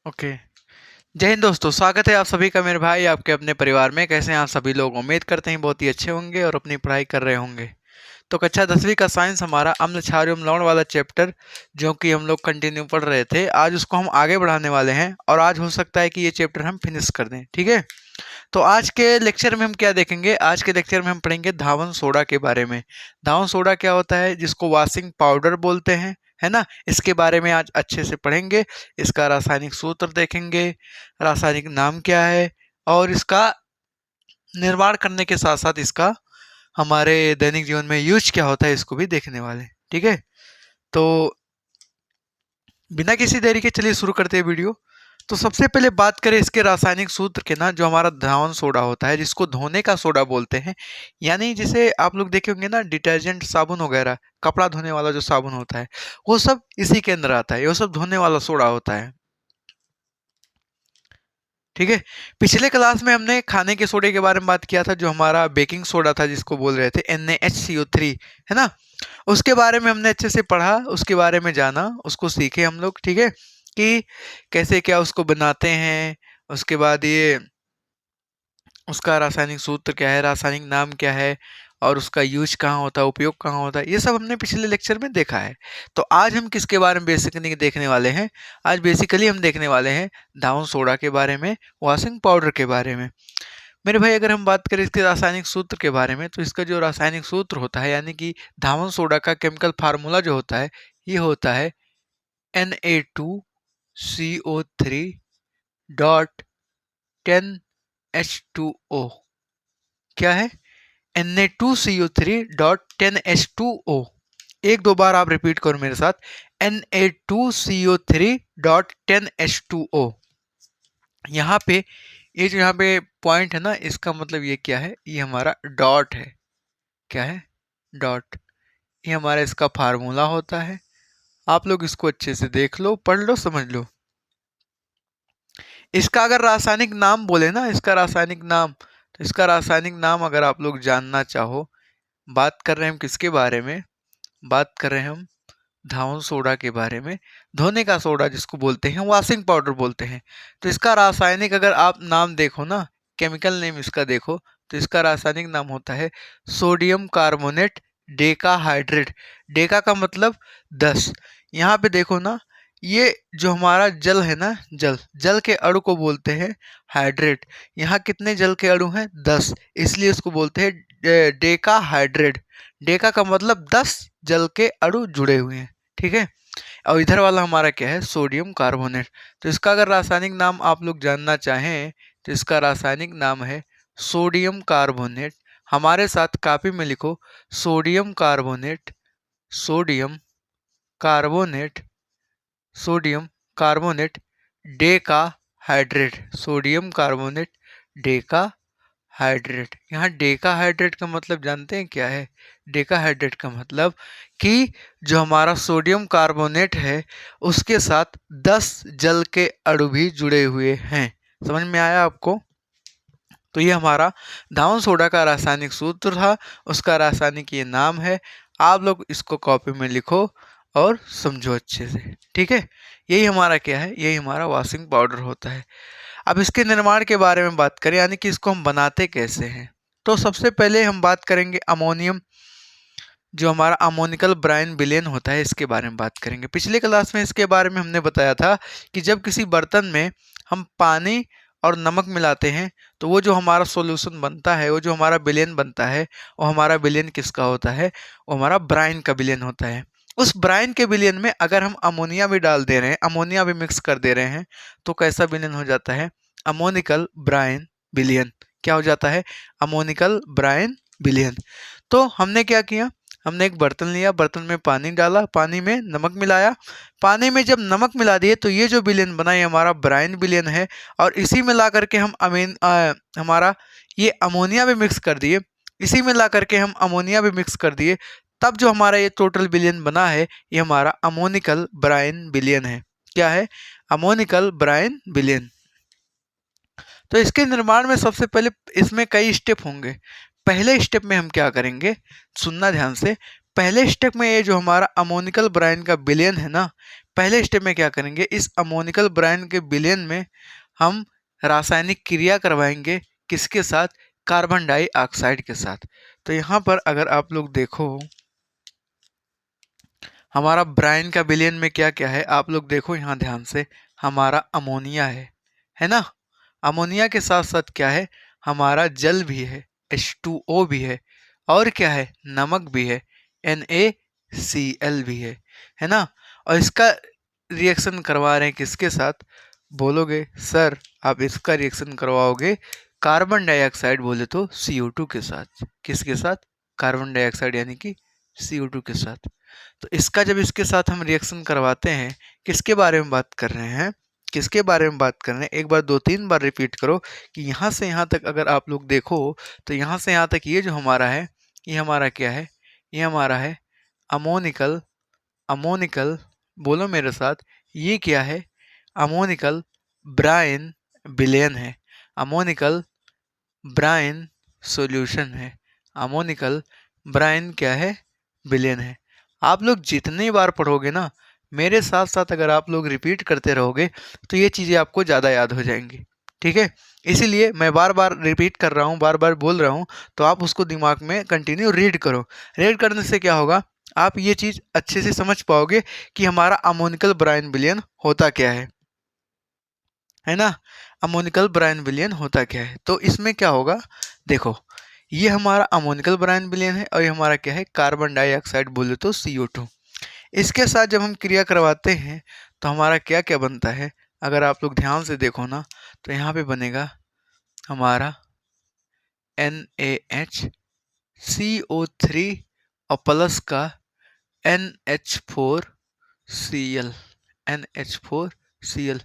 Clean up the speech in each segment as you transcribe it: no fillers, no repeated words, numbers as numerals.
Okay. जय हिंद दोस्तों, स्वागत है आप सभी का मेरे भाई आपके अपने परिवार में। कैसे हैं आप सभी लोग? उम्मीद करते हैं बहुत ही अच्छे होंगे और अपनी पढ़ाई कर रहे होंगे। तो कक्षा 10वीं का साइंस हमारा अम्ल क्षार एवं लवण वाला चैप्टर जो कि हम लोग कंटिन्यू पढ़ रहे थे, आज उसको हम आगे बढ़ाने वाले हैं और आज हो सकता है कि ये चैप्टर हम फिनिश कर दें। ठीक है, तो आज के लेक्चर में हम क्या देखेंगे? आज के लेक्चर में हम पढ़ेंगे धावन सोडा के बारे में। धावन सोडा क्या होता है, जिसको वॉशिंग पाउडर बोलते हैं, है ना? इसके बारे में आज अच्छे से पढ़ेंगे। इसका रासायनिक सूत्र देखेंगे, रासायनिक नाम क्या है और इसका निर्माण करने के साथ साथ इसका हमारे दैनिक जीवन में यूज क्या होता है, इसको भी देखने वाले हैं। ठीक है, तो बिना किसी देरी के चलिए शुरू करते हैं वीडियो। तो सबसे पहले बात करें इसके रासायनिक सूत्र के ना, जो हमारा धावन सोडा होता है जिसको धोने का सोडा बोलते हैं, यानी जिसे आप लोग देखे होंगे ना, डिटर्जेंट साबुन वगैरह, कपड़ा धोने वाला जो साबुन होता है वो सब इसी के अंदर आता है। वो सब धोने वाला सोडा होता है। ठीक है, पिछले क्लास में हमने खाने के सोडे के बारे में बात किया था, जो हमारा बेकिंग सोडा था जिसको बोल रहे थे NaHCO3, है ना? उसके बारे में हमने अच्छे से पढ़ा, उसके बारे में जाना, उसको सीखे हम लोग। ठीक है, कि कैसे क्या उसको बनाते हैं, उसके बाद ये उसका रासायनिक सूत्र क्या है, रासायनिक नाम क्या है और उसका यूज कहाँ होता है, उपयोग कहाँ होता है, ये सब हमने पिछले लेक्चर में देखा है। तो आज हम किसके बारे में बेसिकली देखने वाले हैं? आज बेसिकली हम देखने वाले हैं धावन सोडा के बारे में, वॉशिंग पाउडर के बारे में। मेरे भाई, अगर हम बात करें इसके रासायनिक सूत्र के बारे में, तो इसका जो रासायनिक सूत्र होता है, यानी कि धावन सोडा का केमिकल फार्मूला जो होता है, ये होता है Na2CO3 डॉट 10H2O। क्या है? Na2CO3 dot 10H2O। एक दो बार आप रिपीट करो मेरे साथ, Na2CO3 डॉट 10H2O। यहाँ पे ये जो यहाँ पे पॉइंट है ना, इसका मतलब ये क्या है? ये हमारा डॉट है। क्या है? डॉट। ये हमारा इसका फार्मूला होता है। आप लोग इसको अच्छे से देख लो, पढ़ लो, समझ लो। इसका अगर रासायनिक नाम बोले ना, इसका रासायनिक नाम, तो इसका रासायनिक नाम अगर आप लोग जानना चाहो, बात कर रहे हैं हम किसके बारे में? बात कर रहे हैं हम धावन सोडा के बारे में। धोने का सोडा जिसको बोलते हैं, वॉशिंग पाउडर बोलते हैं। तो इसका रासायनिक अगर आप नाम देखो ना, केमिकल नेम इसका देखो, तो इसका रासायनिक नाम होता है सोडियम कार्बोनेट डेकाहाइड्रेट। डेका का मतलब 10। यहाँ पे देखो ना, ये जो हमारा जल है ना, जल जल के अणु को बोलते हैं हाइड्रेट। यहाँ कितने जल के अणु हैं? 10, इसलिए इसको बोलते हैं डेकाहाइड्रेट। डेका का मतलब 10 जल के अणु जुड़े हुए हैं। ठीक है, और इधर वाला हमारा क्या है? Sodium carbonate. तो इसका अगर रासायनिक नाम आप लोग जानना चाहें, तो इसका रासायनिक नाम है सोडियम कार्बोनेट। हमारे साथ कॉपी में लिखो, sodium carbonate, sodium carbonate, sodium carbonate Deka hydrate, sodium carbonate Deka hydrate. यहाँ डेकाहाइड्रेट का मतलब जानते हैं क्या है? डेकाहाइड्रेट का मतलब कि जो हमारा सोडियम कार्बोनेट है उसके साथ 10 जल के अणु भी जुड़े हुए हैं। समझ में आया आपको? तो ये हमारा धावन सोडा का रासायनिक सूत्र था, उसका रासायनिक ये नाम है। आप लोग इसको कॉपी में लिखो और समझो अच्छे से। ठीक है, यही हमारा क्या है? यही हमारा वॉशिंग पाउडर होता है। अब इसके निर्माण के बारे में बात करें, यानी कि इसको हम बनाते कैसे हैं, तो सबसे पहले हम बात करेंगे अमोनियम, जो हमारा अमोनिकल ब्राइन विलेन होता है, इसके बारे में बात करेंगे। पिछले क्लास में इसके बारे में हमने बताया था कि जब किसी बर्तन में हम पानी और नमक मिलाते हैं, तो वो जो हमारा सॉल्यूशन बनता है, वो जो हमारा विलेन बनता है, वो हमारा विलेन किसका होता है? वो हमारा ब्राइन का विलेन होता है। उस ब्राइन के विलेन में अगर हम अमोनिया भी डाल दे रहे हैं, अमोनिया भी मिक्स कर दे रहे हैं, तो कैसा विलेन हो जाता है? अमोनिकल ब्राइन विलेन। क्या हो जाता है? अमोनिकल ब्राइन विलेन। तो हमने क्या किया? हमने एक बर्तन लिया, बर्तन में पानी डाला, पानी में नमक मिलाया। पानी में जब नमक मिला दिए तो ये जो विलेन बना, ये हमारा ब्राइन विलेन है। और इसी में ला करके हम हमारा ये अमोनिया भी मिक्स कर दिए, इसी में ला करके हम अमोनिया भी मिक्स कर दिए, तब जो हमारा ये टोटल विलेन बना है, ये हमारा अमोनिकल ब्राइन विलेन है। क्या है? अमोनिकल ब्राइन विलेन। तो इसके निर्माण में सबसे पहले इसमें कई स्टेप होंगे। पहले स्टेप में हम क्या करेंगे? सुनना ध्यान से। पहले स्टेप में ये जो हमारा अमोनिकल ब्राइन का विलयन है ना, पहले स्टेप में क्या करेंगे, इस अमोनिकल ब्राइन के विलयन में हम रासायनिक क्रिया करवाएंगे, किसके साथ, कार्बन डाइऑक्साइड के साथ। तो यहाँ पर अगर आप लोग देखो हमारा ब्राइन का विलयन में क्या क्या है, आप लोग देखो यहाँ ध्यान से, हमारा अमोनिया है ना, अमोनिया के साथ साथ क्या है, हमारा जल भी है, H2O भी है, और क्या है, नमक भी है, NaCl भी है ना। और इसका रिएक्शन करवा रहे हैं किसके साथ, बोलोगे सर आप इसका रिएक्शन करवाओगे कार्बन डाइऑक्साइड, बोले तो CO2 के साथ। किसके साथ, कार्बन डाइऑक्साइड यानी कि CO2 के साथ। तो इसका जब इसके साथ हम रिएक्शन करवाते हैं, किसके बारे में बात कर रहे हैं, किसके बारे में बात कर रहे हैं, एक बार 2-3 बार रिपीट करो कि यहाँ से यहाँ तक अगर आप लोग देखो तो यहाँ से यहाँ तक ये जो हमारा है, ये हमारा क्या है, ये हमारा है अमोनिकल, अमोनिकल, बोलो मेरे साथ, ये क्या है, अमोनिकल ब्राइन विलयन है, अमोनिकल ब्राइन सॉल्यूशन है, अमोनिकल ब्राइन क्या है, विलयन है। आप लोग जितनी बार पढ़ोगे ना, मेरे साथ साथ अगर आप लोग रिपीट करते रहोगे तो ये चीज़ें आपको ज़्यादा याद हो जाएंगी, ठीक है। इसीलिए मैं बार बार रिपीट कर रहा हूँ, बार बार बोल रहा हूँ, तो आप उसको दिमाग में कंटिन्यू रीड करो। रीड करने से क्या होगा, आप ये चीज़ अच्छे से समझ पाओगे कि हमारा अमोनिकल ब्राइन विलयन होता क्या है ना, अमोनिकल ब्राइन विलयन होता क्या है। तो इसमें क्या होगा, देखो ये हमारा अमोनिकल ब्राइन विलयन है और ये हमारा क्या है, कार्बन डाइऑक्साइड, बोले तो CO2। इसके साथ जब हम क्रिया करवाते हैं तो हमारा क्या क्या बनता है, अगर आप लोग ध्यान से देखो ना, तो यहाँ पे बनेगा हमारा NaHCO3 और प्लस का NH4Cl, NH4Cl।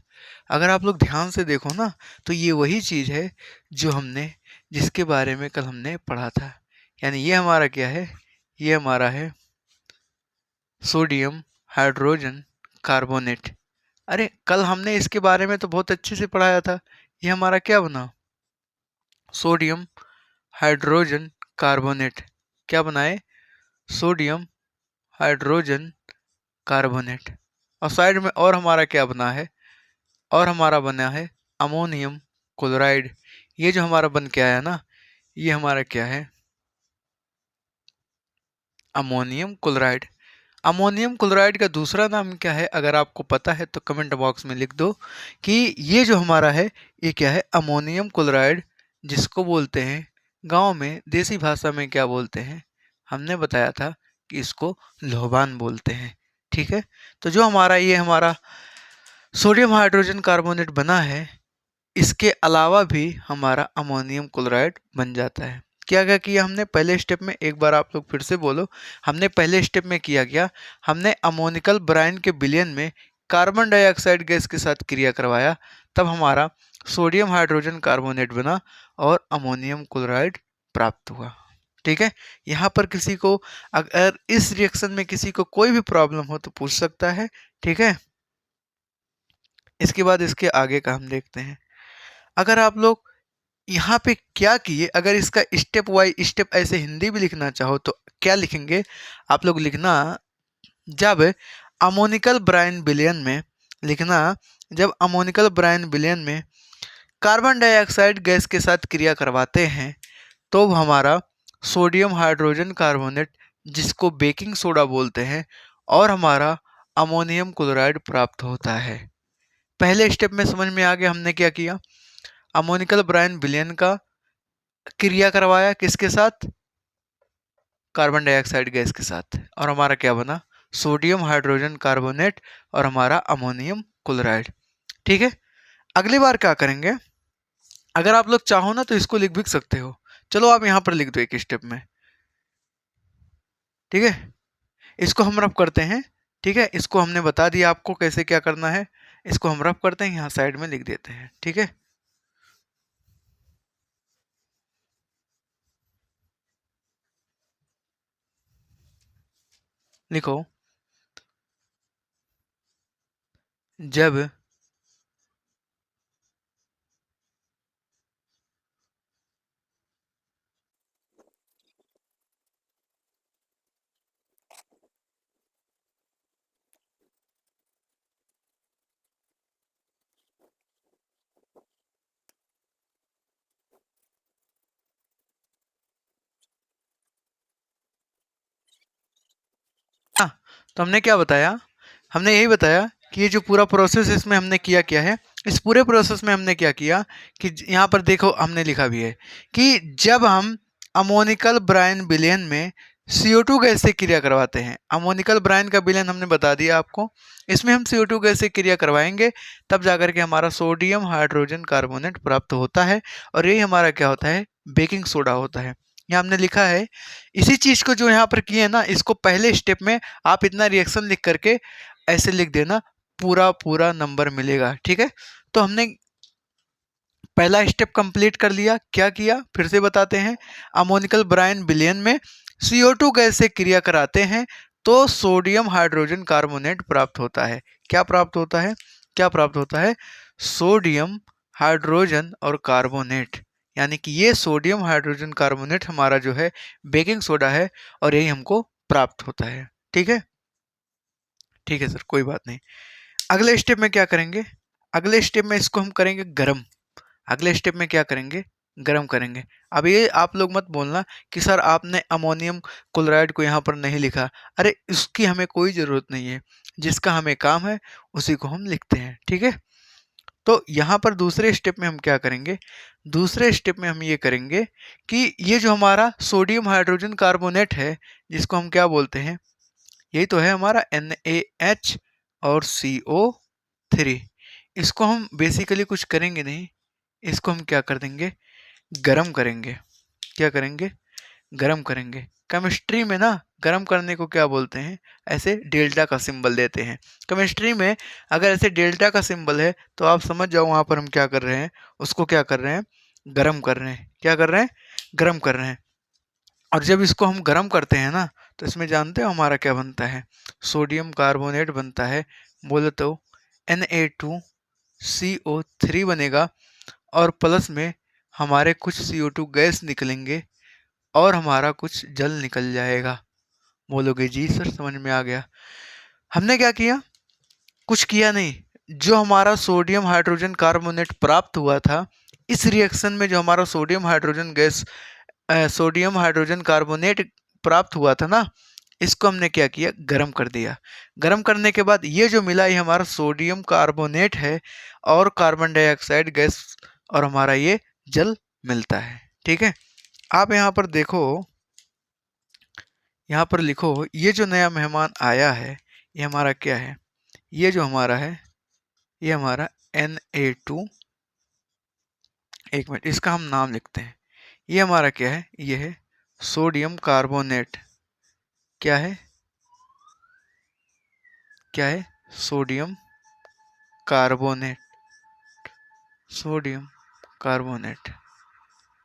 अगर आप लोग ध्यान से देखो ना, तो ये वही चीज़ है जो हमने, जिसके बारे में कल हमने पढ़ा था। यानी ये हमारा क्या है, ये हमारा है सोडियम हाइड्रोजन कार्बोनेट। अरे कल हमने इसके बारे में तो बहुत अच्छे से पढ़ाया था। ये हमारा क्या बना, सोडियम हाइड्रोजन कार्बोनेट। क्या बनाए, सोडियम हाइड्रोजन कार्बोनेट। और साइड में और हमारा क्या बना है, और हमारा बना है अमोनियम क्लोराइड। ये जो हमारा बन के आया ना, ये हमारा क्या है, अमोनियम क्लोराइड। अमोनियम क्लोराइड का दूसरा नाम क्या है, अगर आपको पता है तो कमेंट बॉक्स में लिख दो कि ये जो हमारा है, ये क्या है, अमोनियम क्लोराइड, जिसको बोलते हैं गांव में देसी भाषा में क्या बोलते हैं, हमने बताया था कि इसको लोबान बोलते हैं, ठीक है। तो जो हमारा ये हमारा सोडियम हाइड्रोजन कार्बोनेट बना है, इसके अलावा भी हमारा अमोनियम क्लोराइड बन जाता है। क्या क्या किया हमने पहले स्टेप में, एक बार आप लोग फिर से बोलो, हमने पहले स्टेप में किया क्या, हमने अमोनिकल ब्राइन के विलयन में कार्बन डाइऑक्साइड गैस के साथ क्रिया करवाया, तब हमारा सोडियम हाइड्रोजन कार्बोनेट बना और अमोनियम क्लोराइड प्राप्त हुआ, ठीक है। यहाँ पर किसी को अगर इस रिएक्शन में किसी को कोई भी प्रॉब्लम हो तो पूछ सकता है, ठीक है। इसके बाद इसके आगे का हम देखते हैं। अगर आप लोग यहाँ पे क्या किए, अगर इसका स्टेप बाय स्टेप ऐसे हिंदी भी लिखना चाहो तो क्या लिखेंगे, आप लोग लिखना, जब अमोनिकल ब्राइन विलयन में, लिखना जब अमोनिकल ब्राइन विलयन में कार्बन डाइऑक्साइड गैस के साथ क्रिया करवाते हैं तो हमारा सोडियम हाइड्रोजन कार्बोनेट, जिसको बेकिंग सोडा बोलते हैं, और हमारा अमोनियम क्लोराइड प्राप्त होता है। पहले स्टेप में समझ में आ गया हमने क्या किया, अमोनिकल ब्राइन विलयन का क्रिया करवाया किसके साथ, कार्बन डाइऑक्साइड गैस के साथ, और हमारा क्या बना, सोडियम हाइड्रोजन कार्बोनेट और हमारा अमोनियम क्लोराइड, ठीक है। अगली बार क्या करेंगे, अगर आप लोग चाहो ना तो इसको लिख भी सकते हो, चलो आप यहाँ पर लिख दो एक स्टेप में, ठीक है। इसको हम रफ करते हैं, ठीक है, इसको हमने बता दिया आपको कैसे क्या करना है, इसको हम रफ करते हैं, यहाँ साइड में लिख देते हैं, ठीक है। लिखो, जब तो हमने क्या बताया, हमने यही बताया कि ये जो पूरा प्रोसेस इसमें हमने किया क्या है, इस पूरे प्रोसेस में हमने क्या किया कि यहाँ पर देखो हमने लिखा भी है कि जब हम अमोनिकल ब्रायन विलयन में CO2 गैस से क्रिया करवाते हैं, अमोनिकल ब्रायन का विलयन हमने बता दिया आपको, इसमें हम CO2 गैस से क्रिया करवाएंगे तब जाकर के हमारा सोडियम हाइड्रोजन कार्बोनेट प्राप्त होता है और यही हमारा क्या होता है, बेकिंग सोडा होता है। यहाँ हमने लिखा है इसी चीज को जो यहाँ पर किए ना, इसको पहले स्टेप में आप इतना रिएक्शन लिख करके ऐसे लिख देना, पूरा पूरा नंबर मिलेगा। ठीक है, तो हमने पहला स्टेप कंप्लीट कर लिया। क्या किया फिर से बताते हैं, अमोनिकल ब्रायन विलयन में CO2 गैस से क्रिया कराते हैं तो सोडियम हाइड्रोजन कार्बोनेट प्राप्त होता है। क्या प्राप्त होता है, क्या प्राप्त होता है, सोडियम हाइड्रोजन और कार्बोनेट, यानी कि ये सोडियम हाइड्रोजन कार्बोनेट हमारा जो है बेकिंग सोडा है और यही हमको प्राप्त होता है। ठीक है, ठीक है सर, कोई बात नहीं। अगले स्टेप में क्या करेंगे, अगले स्टेप में इसको हम करेंगे गरम। अगले स्टेप में क्या करेंगे, गरम करेंगे। अब ये आप लोग मत बोलना कि सर आपने अमोनियम क्लोराइड को यहाँ पर नहीं लिखा, अरे इसकी हमें कोई ज़रूरत नहीं है, जिसका हमें काम है उसी को हम लिखते हैं। ठीक है, तो यहाँ पर दूसरे स्टेप में हम क्या करेंगे, दूसरे स्टेप में हम ये करेंगे कि ये जो हमारा सोडियम हाइड्रोजन कार्बोनेट है, जिसको हम क्या बोलते हैं, यही तो है हमारा NaH और CO3, इसको हम बेसिकली कुछ करेंगे नहीं, इसको हम क्या कर देंगे, गरम करेंगे। क्या करेंगे, गरम करेंगे। केमिस्ट्री में ना गरम करने को क्या बोलते हैं, ऐसे डेल्टा का सिंबल देते हैं। केमिस्ट्री में अगर ऐसे डेल्टा का सिंबल है तो आप समझ जाओ वहाँ पर हम क्या कर रहे हैं, उसको क्या कर रहे हैं, गरम कर रहे हैं। क्या कर रहे हैं, गरम कर रहे हैं। और जब इसको हम गरम करते हैं ना तो इसमें जानते हो हमारा क्या बनता है, सोडियम कार्बोनेट बनता है। बोले तो Na2CO3 बनेगा और प्लस में हमारे कुछ CO2 गैस निकलेंगे और हमारा कुछ जल निकल जाएगा। बोलोगे जी सर समझ में आ गया। हमने क्या किया, कुछ किया नहीं, जो हमारा सोडियम हाइड्रोजन कार्बोनेट प्राप्त हुआ था, इस रिएक्शन में जो हमारा sodium hydrogen gas sodium hydrogen carbonate प्राप्त हुआ था ना, इसको हमने क्या किया, गरम कर दिया। गरम करने के बाद ये जो मिला ये हमारा सोडियम कार्बोनेट है और कार्बन डाइऑक्साइड गैस और हमारा ये जल मिलता है। ठीक है, आप यहाँ पर देखो, यहाँ पर लिखो, ये जो नया मेहमान आया है ये हमारा क्या है, ये जो हमारा है ये हमारा Na2, एक मिनट इसका हम नाम लिखते हैं, ये हमारा क्या है, ये है सोडियम कार्बोनेट। क्या है, क्या है, सोडियम कार्बोनेट, सोडियम कार्बोनेट।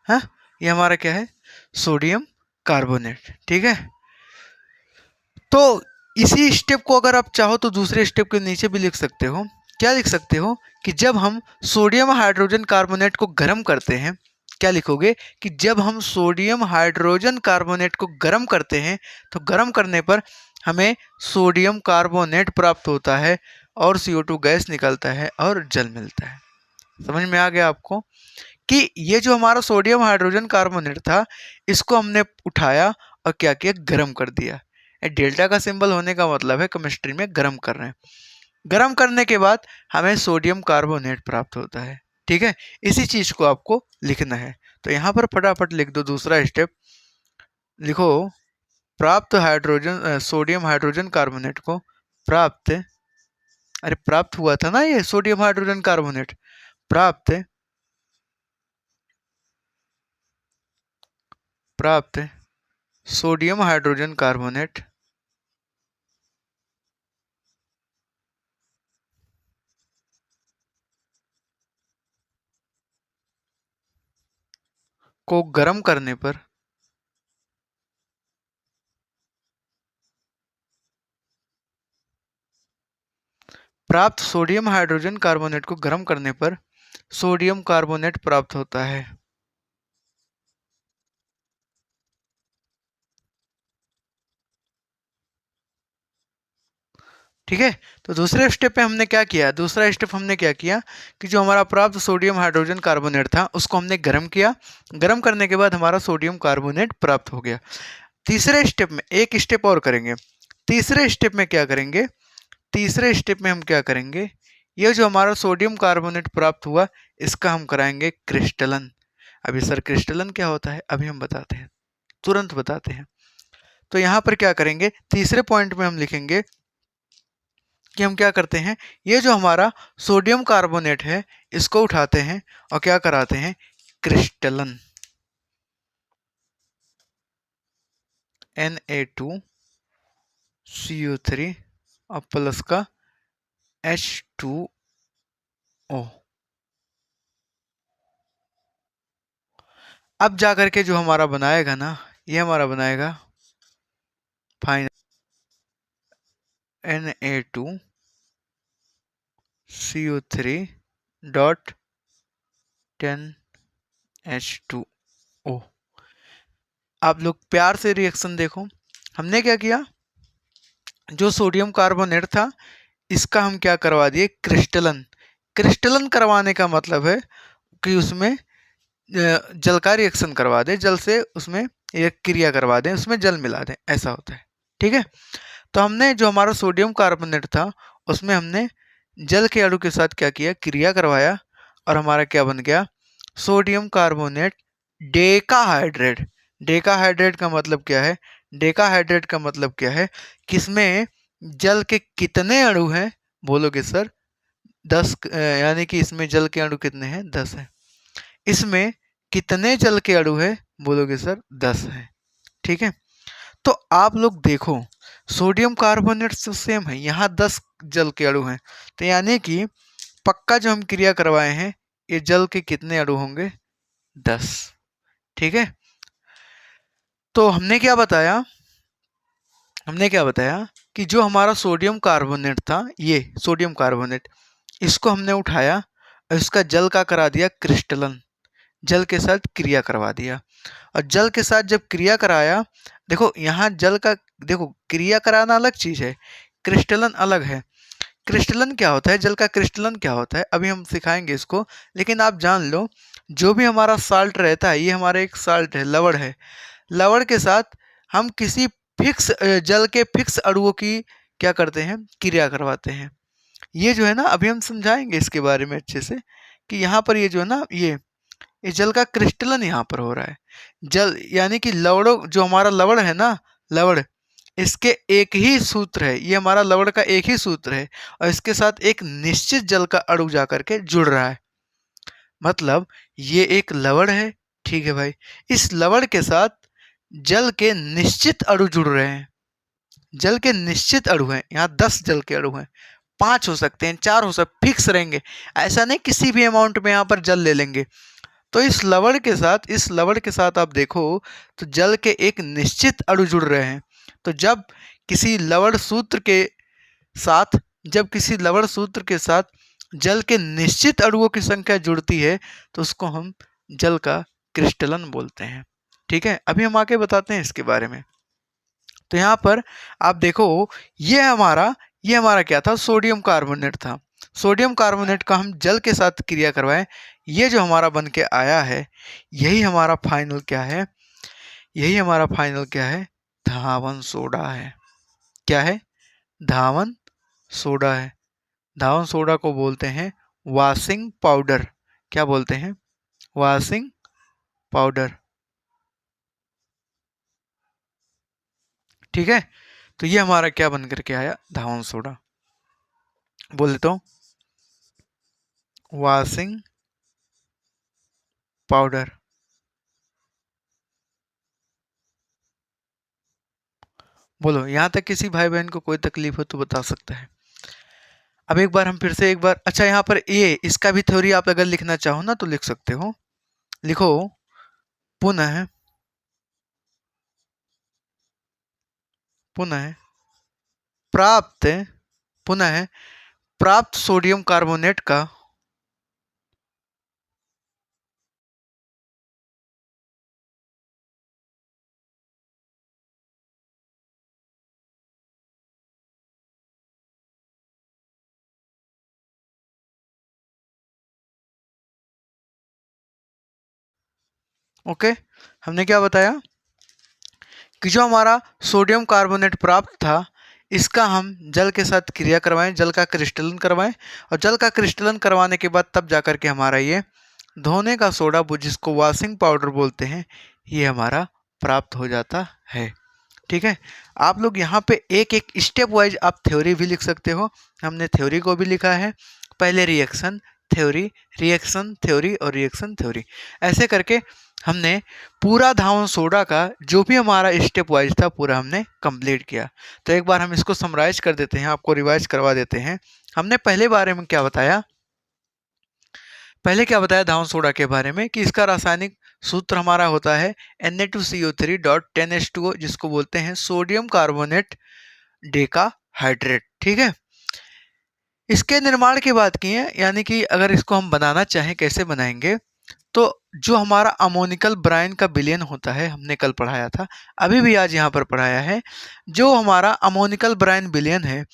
हाँ, ये हमारा क्या है, सोडियम कार्बोनेट। ठीक है, तो इसी स्टेप को अगर आप चाहो तो दूसरे स्टेप के नीचे भी लिख सकते हो। क्या लिख सकते हो कि जब हम सोडियम हाइड्रोजन कार्बोनेट को गर्म करते हैं, क्या लिखोगे कि जब हम सोडियम हाइड्रोजन कार्बोनेट को गर्म करते हैं तो गर्म करने पर हमें सोडियम कार्बोनेट प्राप्त होता है और CO2 गैस निकलता है और जल मिलता है। समझ में आ गया आपको कि ये जो हमारा सोडियम हाइड्रोजन कार्बोनेट था, इसको हमने उठाया और क्या किया, गर्म कर दिया। डेल्टा का सिंबल होने का मतलब है केमिस्ट्री में गर्म कर रहे हैं। गर्म करने के बाद हमें सोडियम कार्बोनेट प्राप्त होता है। ठीक है, इसी चीज को आपको लिखना है। तो यहाँ पर फटाफट लिख दो, दूसरा स्टेप लिखो, प्राप्त हाइड्रोजन सोडियम हाइड्रोजन कार्बोनेट को प्राप्त, अरे प्राप्त हुआ था ना ये सोडियम हाइड्रोजन कार्बोनेट, प्राप्त प्राप्त सोडियम हाइड्रोजन कार्बोनेट को गर्म करने पर प्राप्त सोडियम हाइड्रोजन कार्बोनेट को गर्म करने पर सोडियम कार्बोनेट प्राप्त होता है। ठीक है, तो दूसरे स्टेप पे हमने क्या किया, दूसरा स्टेप हमने क्या किया कि जो हमारा प्राप्त सोडियम हाइड्रोजन कार्बोनेट था उसको हमने गर्म किया। गर्म करने के बाद हमारा सोडियम कार्बोनेट प्राप्त हो गया। तीसरे स्टेप में एक स्टेप और करेंगे। तीसरे स्टेप में क्या करेंगे, तीसरे स्टेप में हम क्या करेंगे, ये जो हमारा सोडियम कार्बोनेट प्राप्त हुआ इसका हम कराएंगे क्रिस्टलन। अभी सर क्रिस्टलन क्या होता है, अभी हम बताते हैं, तुरंत बताते हैं। तो यहाँ पर क्या करेंगे, तीसरे पॉइंट में हम लिखेंगे कि हम क्या करते हैं, ये जो हमारा सोडियम कार्बोनेट है इसको उठाते हैं और क्या कराते हैं, क्रिस्टलन। Na2CO3 और प्लस का H2O। अब जा करके जो हमारा बनाएगा ना, ये हमारा बनाएगा फाइनल Na2CO3 डॉट 10H2O। आप लोग प्यार से रिएक्शन देखो, हमने क्या किया, जो सोडियम कार्बोनेट था इसका हम क्या करवा दिए, क्रिस्टलन। क्रिस्टलन करवाने का मतलब है कि उसमें जल का रिएक्शन करवा दें, जल से उसमें एक क्रिया करवा दें, उसमें जल मिला दें, ऐसा होता है। ठीक है, तो हमने जो हमारा सोडियम कार्बोनेट था उसमें हमने जल के अणु के साथ क्या किया, क्रिया करवाया, और हमारा क्या बन गया, सोडियम कार्बोनेट डेकाहाइड्रेट। डेकाहाइड्रेट का मतलब क्या है, डेकाहाइड्रेट का मतलब क्या है कि इसमें जल के कितने अणु हैं, बोलोगे सर 10, यानी कि इसमें जल के अणु कितने हैं, 10 है। इसमें कितने जल के अणु है, बोलोगे सर 10 है। ठीक है, तो आप लोग देखो सोडियम कार्बोनेट से सेम है, यहाँ 10 जल के अणु हैं, तो यानी कि पक्का जो हम क्रिया करवाए हैं ये जल के कितने अणु होंगे, 10। ठीक है, तो हमने क्या बताया, हमने क्या बताया कि जो हमारा सोडियम कार्बोनेट था, ये सोडियम कार्बोनेट, इसको हमने उठाया और इसका जल का करा दिया क्रिस्टलन, जल के साथ क्रिया करवा दिया। और जल के साथ जब क्रिया कराया, देखो यहाँ जल का, देखो क्रिया कराना अलग चीज है, क्रिस्टलन अलग है। क्रिस्टलन क्या होता है, जल का क्रिस्टलन क्या होता है अभी हम सिखाएंगे इसको, लेकिन आप जान लो जो भी हमारा साल्ट रहता है, ये हमारा एक साल्ट है, लवण है, लवण के साथ हम किसी फिक्स जल के फिक्स अणुओं की क्या करते हैं, क्रिया करवाते हैं। ये जो है ना, अभी हम समझाएंगे इसके बारे में अच्छे से कि यहाँ पर ये जो है ना, ये जल का क्रिस्टलन यहाँ पर हो रहा है। जल यानी कि लवणों, जो हमारा लवण है ना, लवण, इसके एक ही सूत्र है, ये हमारा लवण का एक ही सूत्र है, और इसके साथ एक निश्चित जल का अणु जा करके जुड़ रहा है। मतलब ये एक लवण है, ठीक है भाई, इस लवण के साथ जल के निश्चित अणु जुड़ रहे हैं, जल के निश्चित अणु हैं, यहाँ 10 जल के अणु हैं, 5 हो सकते हैं, 4 हो सकते, फिक्स रहेंगे, ऐसा नहीं किसी भी अमाउंट में यहाँ पर जल ले लेंगे। तो इस लवण के साथ, इस लवण के साथ आप देखो तो जल के एक निश्चित अणु जुड़ रहे हैं। तो जब किसी लवण सूत्र के साथ, जब किसी लवण सूत्र के साथ जल के निश्चित अणुओं की संख्या जुड़ती है तो उसको हम जल का क्रिस्टलन बोलते हैं। ठीक है, अभी हम आगे बताते हैं इसके बारे में। तो यहाँ पर आप देखो, ये हमारा क्या था, सोडियम कार्बोनेट था। सोडियम कार्बोनेट का हम जल के साथ क्रिया करवाएं, ये जो हमारा बन के आया है, यही हमारा फाइनल क्या है, यही हमारा फाइनल क्या है, धावन सोडा है। क्या है, धावन सोडा है। धावन सोडा को बोलते हैं वॉशिंग पाउडर। क्या बोलते हैं, वॉशिंग पाउडर। ठीक है, तो ये हमारा क्या बन करके आया, धावन सोडा। बोल देता हूँ, वॉशिंग पाउडर। बोलो, यहाँ तक किसी भाई बहन को कोई तकलीफ हो तो बता सकता है। अब एक बार हम फिर से एक बार, अच्छा यहाँ पर ये इसका भी थ्योरी आप अगर लिखना चाहो ना तो लिख सकते हो। लिखो, पुनः पुनः प्राप्त पुनः प्राप्त सोडियम कार्बोनेट का ओके, हमने क्या बताया कि जो हमारा सोडियम कार्बोनेट प्राप्त था, इसका हम जल के साथ क्रिया करवाएं, जल का क्रिस्टलन करवाएं, और जल का क्रिस्टलन करवाने के बाद तब जाकर के हमारा ये धोने का सोडा, जिसको वॉशिंग पाउडर बोलते हैं, ये हमारा प्राप्त हो जाता है। ठीक है, आप लोग यहाँ पे एक एक स्टेप वाइज आप थ्योरी भी लिख सकते हो। हमने थ्योरी को भी लिखा है, पहले रिएक्शन थ्योरी, रिएक्शन थ्योरी और रिएक्शन थ्योरी, ऐसे करके हमने पूरा धावन सोडा का जो भी हमारा स्टेप वाइज था पूरा हमने कंप्लीट किया। तो एक बार हम इसको समराइज कर देते हैं, आपको रिवाइज करवा देते हैं। हमने पहले बारे में क्या बताया, पहले क्या बताया धावन सोडा के बारे में कि इसका रासायनिक सूत्र हमारा होता है Na2CO3.10H2O, जिसको बोलते हैं सोडियम कार्बोनेट डेका हाइड्रेट। ठीक है, इसके निर्माण की बात की है, यानी कि अगर इसको हम बनाना चाहें कैसे बनाएंगे, तो जो हमारा अमोनिकल ब्राइन का विलयन होता है, हमने कल पढ़ाया था, अभी भी आज यहाँ पर पढ़ाया है, जो हमारा अमोनिकल ब्राइन विलयन है,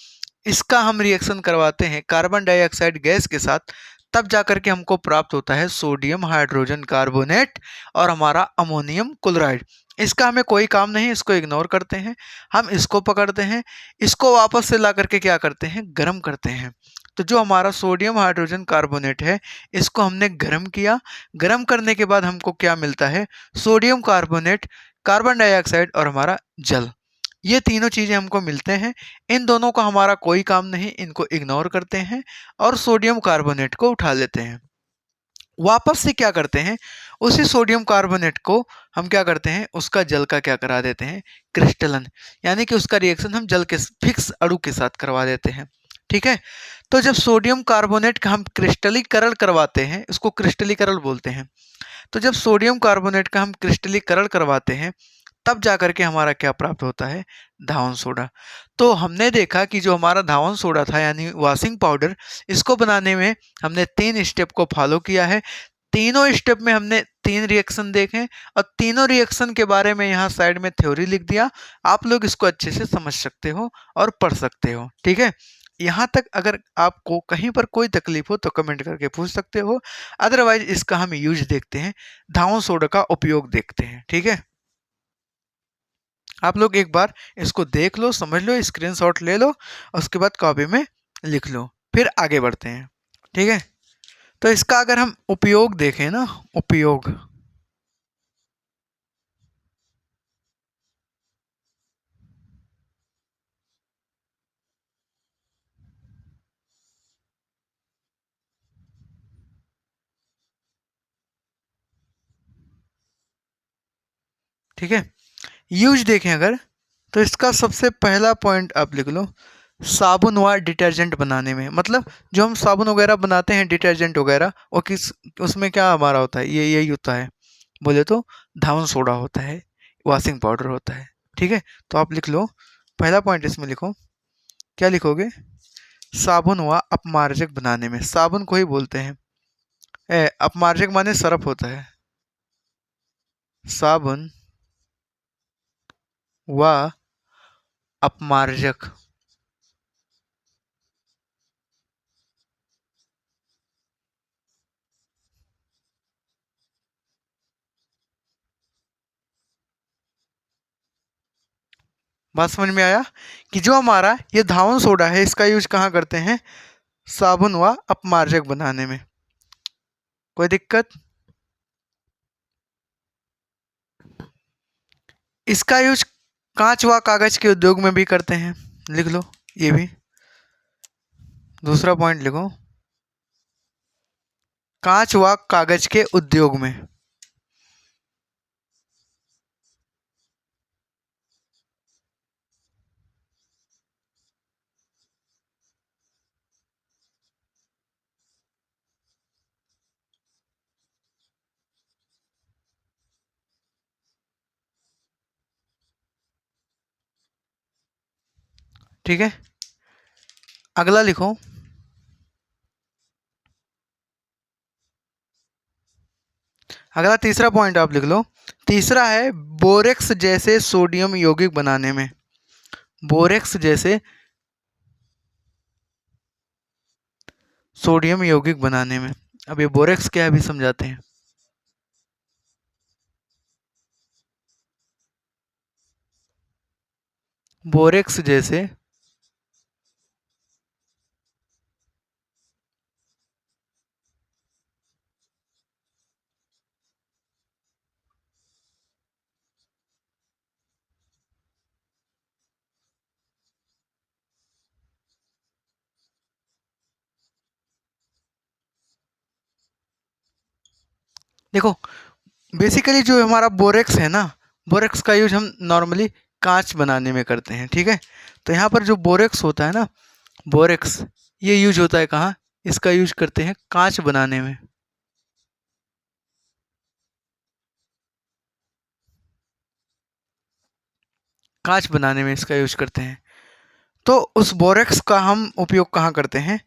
इसका हम रिएक्शन करवाते हैं कार्बन डाइऑक्साइड गैस के साथ, तब जाकर के हमको प्राप्त होता है सोडियम हाइड्रोजन कार्बोनेट और हमारा अमोनियम क्लोराइड। इसका हमें कोई काम नहीं, इसको इग्नोर करते हैं, हम इसको पकड़ते हैं, इसको वापस से ला करके क्या करते हैं, गर्म करते हैं। तो जो हमारा सोडियम हाइड्रोजन कार्बोनेट है, इसको हमने गर्म किया, गर्म करने के बाद हमको क्या मिलता है, सोडियम कार्बोनेट, कार्बन डाइऑक्साइड और हमारा जल। ये तीनों चीज़ें हमको मिलते हैं। इन दोनों का हमारा कोई काम नहीं, इनको इग्नोर करते हैं और सोडियम कार्बोनेट को उठा लेते हैं। वापस से क्या करते हैं, उसी सोडियम कार्बोनेट को हम क्या करते हैं, उसका जल का क्या करा देते हैं, क्रिस्टलन, यानी कि उसका रिएक्शन हम जल के फिक्स अणु के साथ करवा देते हैं। ठीक है, तो जब सोडियम कार्बोनेट का हम क्रिस्टलीकरण करवाते हैं, इसको क्रिस्टलीकरण बोलते हैं, तो जब सोडियम कार्बोनेट का हम क्रिस्टलीकरण करवाते हैं, तब जाकर के हमारा क्या प्राप्त होता है, धावन सोडा। तो हमने देखा कि जो हमारा धावन सोडा था यानी वॉशिंग पाउडर, इसको बनाने में हमने 3 स्टेप को फॉलो किया है। तीनों स्टेप में हमने 3 रिएक्शन देखे और तीनों रिएक्शन के बारे में यहाँ साइड में थ्योरी लिख दिया। आप लोग इसको अच्छे से समझ सकते हो और पढ़ सकते हो। ठीक है, यहाँ तक अगर आपको कहीं पर कोई तकलीफ हो तो कमेंट करके पूछ सकते हो, अदरवाइज इसका हम यूज देखते हैं, धावन सोडा का उपयोग देखते हैं। ठीक है, आप लोग एक बार इसको देख लो, समझ लो, स्क्रीनशॉट ले लो और उसके बाद कॉपी में लिख लो, फिर आगे बढ़ते हैं। ठीक है, तो इसका अगर हम उपयोग देखें ना, उपयोग, ठीक है, यूज देखें अगर, तो इसका सबसे पहला पॉइंट आप लिख लो, साबुन व डिटर्जेंट बनाने में, मतलब जो हम साबुन वगैरह बनाते हैं, डिटर्जेंट वगैरह, वो किस, उसमें क्या हमारा होता है, ये यही होता है, बोले तो धावन सोडा होता है, वॉशिंग पाउडर होता है। ठीक है, तो आप लिख लो, पहला पॉइंट इसमें लिखो, क्या लिखोगे, साबुन व अपमार्जक बनाने में, साबुन को ही बोलते हैं, अपमार्जक माने सरफ होता है, साबुन व अपमार्जक, बात समझ में आया कि जो हमारा ये धावन सोडा है, इसका यूज कहाँ करते हैं, साबुन व अपमार्जक बनाने में। कोई दिक्कत, इसका यूज कांच व कागज के उद्योग में भी करते हैं, लिख लो ये भी, दूसरा पॉइंट लिखो, कांच व कागज के उद्योग में। ठीक है, अगला लिखो, अगला तीसरा पॉइंट आप लिख लो, तीसरा है बोरेक्स जैसे सोडियम यौगिक बनाने में, बोरेक्स जैसे सोडियम यौगिक बनाने में। अब ये बोरेक्स क्या है अभी समझाते हैं। बोरेक्स जैसे देखो, बेसिकली जो हमारा बोरेक्स है ना, बोरेक्स का यूज हम नॉर्मली कांच बनाने में करते हैं, ठीक है। तो यहाँ पर जो बोरेक्स होता है ना, बोरेक्स, ये यूज होता है कहाँ? इसका यूज करते हैं कांच बनाने में। कांच बनाने में इसका यूज करते हैं। तो उस बोरेक्स का हम उपयोग कहाँ करते हैं?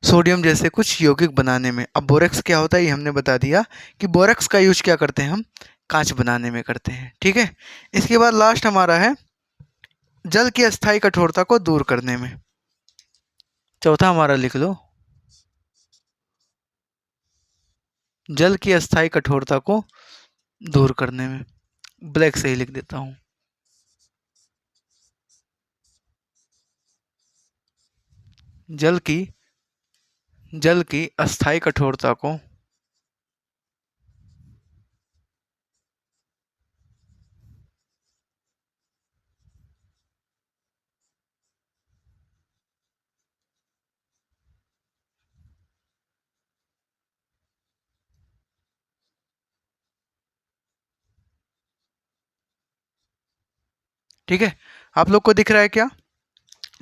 सोडियम जैसे कुछ यौगिक बनाने में। अब बोरेक्स क्या होता है ये हमने बता दिया कि बोरेक्स का यूज क्या करते हैं हम? कांच बनाने में करते हैं, ठीक है। इसके बाद लास्ट हमारा है जल की अस्थायी कठोरता को दूर करने में। चौथा हमारा लिख लो, जल की अस्थायी कठोरता को दूर करने में। ब्लैक से ही लिख देता हूँ। जल की जल की अस्थायी कठोरता को ठीक है, आप लोग को दिख रहा है क्या?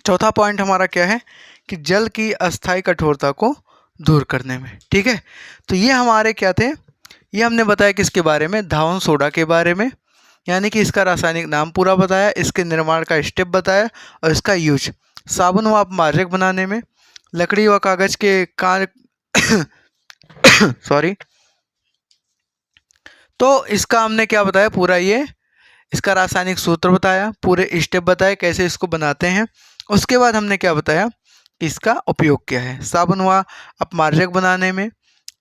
चौथा पॉइंट हमारा क्या है कि जल की अस्थायी कठोरता को दूर करने में, ठीक है। तो ये हमारे क्या थे? ये हमने बताया किसके बारे में? धावन सोडा के बारे में, यानी कि इसका रासायनिक नाम पूरा बताया, इसके निर्माण का स्टेप बताया और इसका यूज साबुन व अपमार्जक बनाने में, लकड़ी व कागज के कार्य सॉरी। तो इसका हमने क्या बताया पूरा? ये इसका रासायनिक सूत्र बताया, पूरे स्टेप बताए कैसे इसको बनाते हैं। उसके बाद हमने क्या बताया? इसका उपयोग क्या है साबुन व अपमार्जक बनाने में,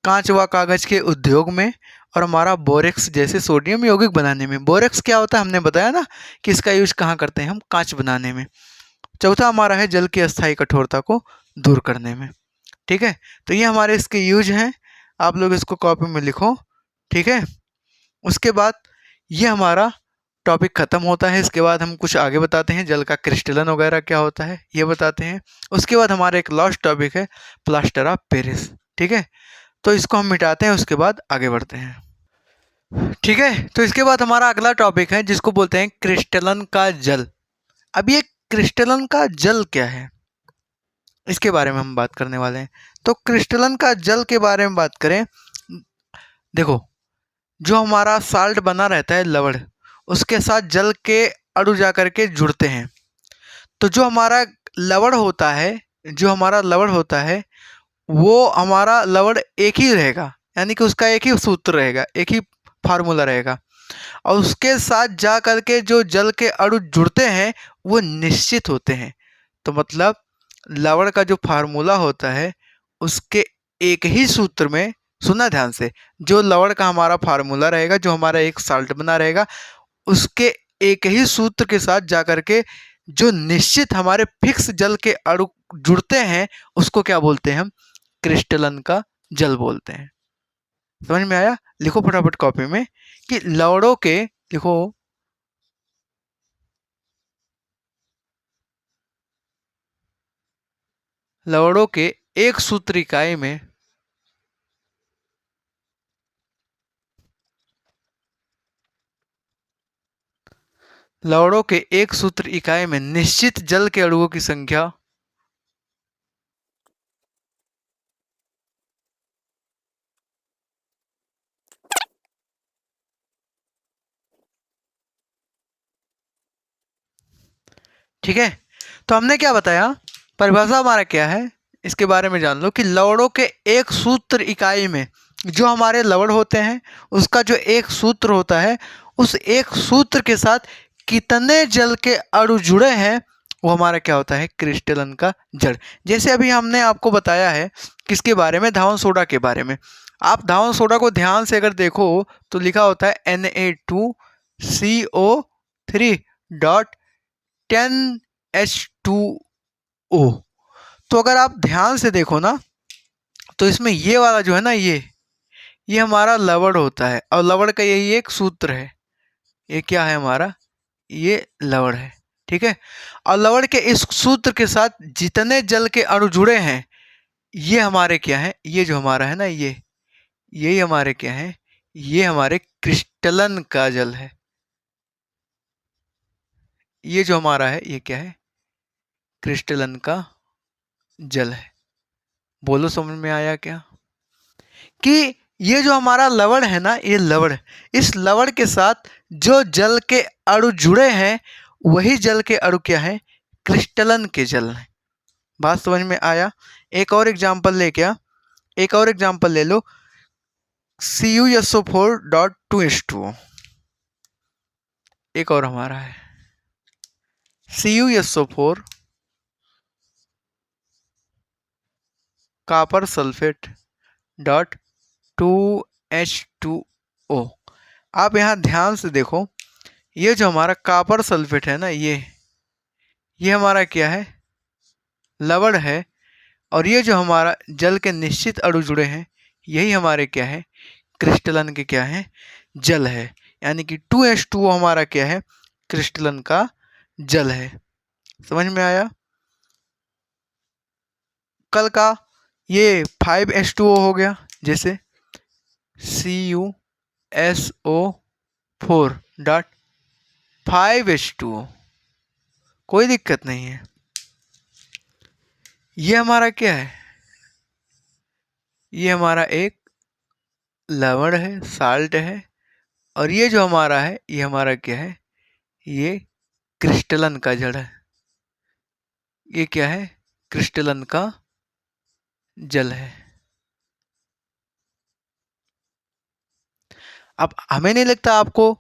कांच व कागज के उद्योग में, और हमारा बोरेक्स जैसे सोडियम यौगिक बनाने में। बोरेक्स क्या होता है हमने बताया ना कि इसका यूज कहाँ करते हैं हम? कांच बनाने में। चौथा हमारा है जल की अस्थायी कठोरता को दूर करने में, ठीक है। तो ये हमारे इसके यूज हैं, आप लोग इसको कॉपी में लिखो, ठीक है। उसके बाद ये हमारा टॉपिक खत्म होता है। इसके बाद हम कुछ आगे बताते हैं, जल का क्रिस्टलन वगैरह क्या होता है ये बताते हैं। उसके बाद हमारा एक लास्ट टॉपिक है प्लास्टर ऑफ पेरिस, ठीक है। तो इसको हम मिटाते हैं, उसके बाद आगे बढ़ते हैं, ठीक है। तो इसके बाद हमारा अगला टॉपिक है जिसको बोलते हैं क्रिस्टलन का जल। अब ये क्रिस्टलन का जल क्या है, इसके बारे में हम बात करने वाले हैं। तो क्रिस्टलन का जल के बारे में बात करें, देखो, जो हमारा साल्ट बना रहता है लवण, उसके साथ जल के अणु जा करके जुड़ते हैं। तो जो हमारा लवण होता है, जो हमारा लवण होता है वो हमारा लवण एक ही रहेगा, यानी कि उसका एक ही सूत्र रहेगा, एक ही फार्मूला रहेगा। और उसके साथ जा करके जो जल के अणु जुड़ते हैं वो निश्चित होते हैं। तो मतलब लवण का जो फार्मूला होता है उसके एक ही सूत्र में, सुना ध्यान से, जो लवण का हमारा फार्मूला रहेगा, जो हमारा एक साल्ट बना रहेगा, उसके एक ही सूत्र के साथ जाकर के जो निश्चित हमारे फिक्स जल के अणु जुड़ते हैं उसको क्या बोलते हैं हम? क्रिस्टलन का जल बोलते हैं। समझ में आया? लिखो फटाफट कॉपी में कि लवणों के, लिखो, लवणों के एक सूत्र इकाई में, लवणों के एक सूत्र इकाई में निश्चित जल के अणुओं की संख्या, ठीक है। तो हमने क्या बताया, परिभाषा हमारा क्या है इसके बारे में जान लो कि लवणों के एक सूत्र इकाई में, जो हमारे लवण होते हैं उसका जो एक सूत्र होता है, उस एक सूत्र के साथ कितने जल के अणु जुड़े हैं वो हमारा क्या होता है? क्रिस्टलन का जड़। जैसे अभी हमने आपको बताया है किसके बारे में? धावन सोडा के बारे में। आप धावन सोडा को ध्यान से अगर देखो तो लिखा होता है Na2CO3 डॉट 10H2O। तो अगर आप ध्यान से देखो ना तो इसमें ये वाला जो है ना, ये हमारा लवण होता है और लवण का यही एक सूत्र है। ये क्या है हमारा? ये लवण है, ठीक है। और लवण के इस सूत्र के साथ जितने जल के अणु जुड़े हैं ये हमारे क्या है? ये जो हमारा है ना, ये यही हमारे क्या है? ये हमारे क्रिस्टलन का जल है। ये जो हमारा है ये क्या है? क्रिस्टलन का जल है। बोलो समझ में आया क्या? कि ये जो हमारा लवण है ना, ये लवण, इस लवण के साथ जो जल के अणु जुड़े हैं वही जल के अणु क्या है? क्रिस्टलन के जल हैं। बात समझ में आया? एक और एग्जांपल ले क्या? एक और एग्जांपल ले लो, CuSO4.2H2O। एक और हमारा है CuSO4 copper sulphate dot 2H2O। आप यहाँ ध्यान से देखो, ये जो हमारा कॉपर सल्फेट है ना, ये हमारा क्या है? लवण है। और ये जो हमारा जल के निश्चित अणु जुड़े हैं यही हमारे क्या है? क्रिस्टलन के क्या है? जल है। यानी कि 2H2O हमारा क्या है? क्रिस्टलन का जल है। समझ में आया? कल का ये 5H2O हो गया, जैसे CuSO4.5H2O, कोई दिक्कत नहीं है। ये हमारा क्या है? ये हमारा एक लवण है, साल्ट है। और ये जो हमारा है ये हमारा क्या है? ये क्रिस्टलन का जड़ है। ये क्या है? क्रिस्टलन का जल है। अब हमें नहीं लगता आपको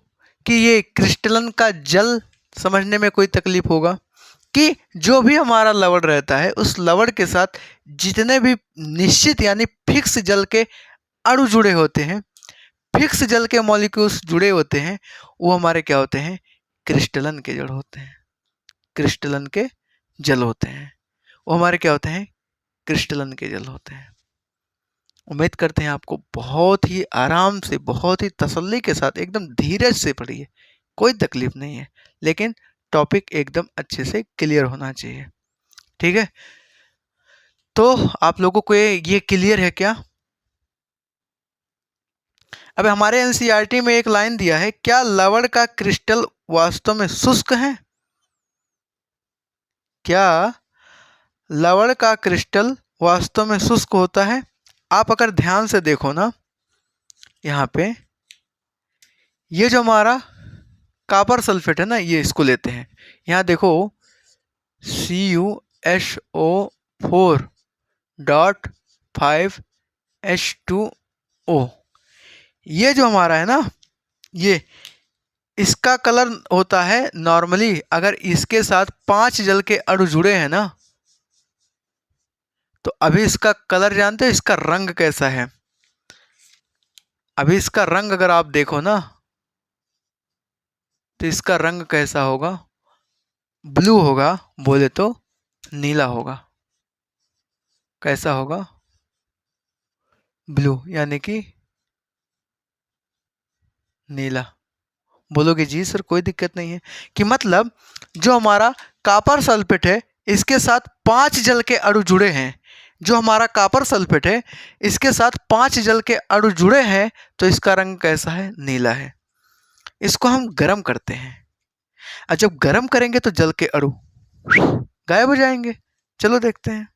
कि ये क्रिस्टलन का जल समझने में कोई तकलीफ होगा कि जो भी हमारा लवण रहता है उस लवण के साथ जितने भी निश्चित यानी फिक्स जल के अणु जुड़े होते हैं, फिक्स जल के मॉलिक्यूल्स जुड़े होते हैं, वो हमारे क्या होते हैं? क्रिस्टलन के जड़ होते हैं। क्रिस्टलन के जल होते हैं। वो हमारे क्या होते हैं? क्रिस्टलन के जल होते हैं। उम्मीद करते हैं आपको बहुत ही आराम से, बहुत ही तसल्ली के साथ, एकदम धीरज से पढ़िए, कोई तकलीफ नहीं है, लेकिन टॉपिक एकदम अच्छे से क्लियर होना चाहिए। ठीक है, तो आप लोगों को ये क्लियर है क्या? अब हमारे एनसीईआरटी में एक लाइन दिया है, क्या लवण का क्रिस्टल वास्तव में शुष्क है? क्या लवण का क्रिस्टल वास्तव में शुष्क होता है? आप अगर ध्यान से देखो ना, यहाँ पे ये जो हमारा कॉपर सल्फेट है ना, ये इसको लेते हैं। यहाँ देखो CuSO4.5H2O, ये जो हमारा है ना, ये इसका कलर होता है नॉर्मली, अगर इसके साथ 5 जल के अणु जुड़े हैं ना, तो अभी इसका कलर जानते हो, इसका रंग कैसा है? अभी इसका रंग अगर आप देखो ना, तो इसका रंग कैसा होगा? ब्लू होगा, बोले तो नीला होगा। कैसा होगा? ब्लू, यानी कि नीला। बोलोगे जी सर कोई दिक्कत नहीं है, कि मतलब जो हमारा कॉपर सल्फेट है इसके साथ 5 जल के अणु जुड़े हैं। जो हमारा कॉपर सल्फेट है इसके साथ 5 जल के अणु जुड़े हैं, तो इसका रंग कैसा है? नीला है। इसको हम गर्म करते हैं, और जब गर्म करेंगे तो जल के अणु गायब हो जाएंगे। चलो देखते हैं।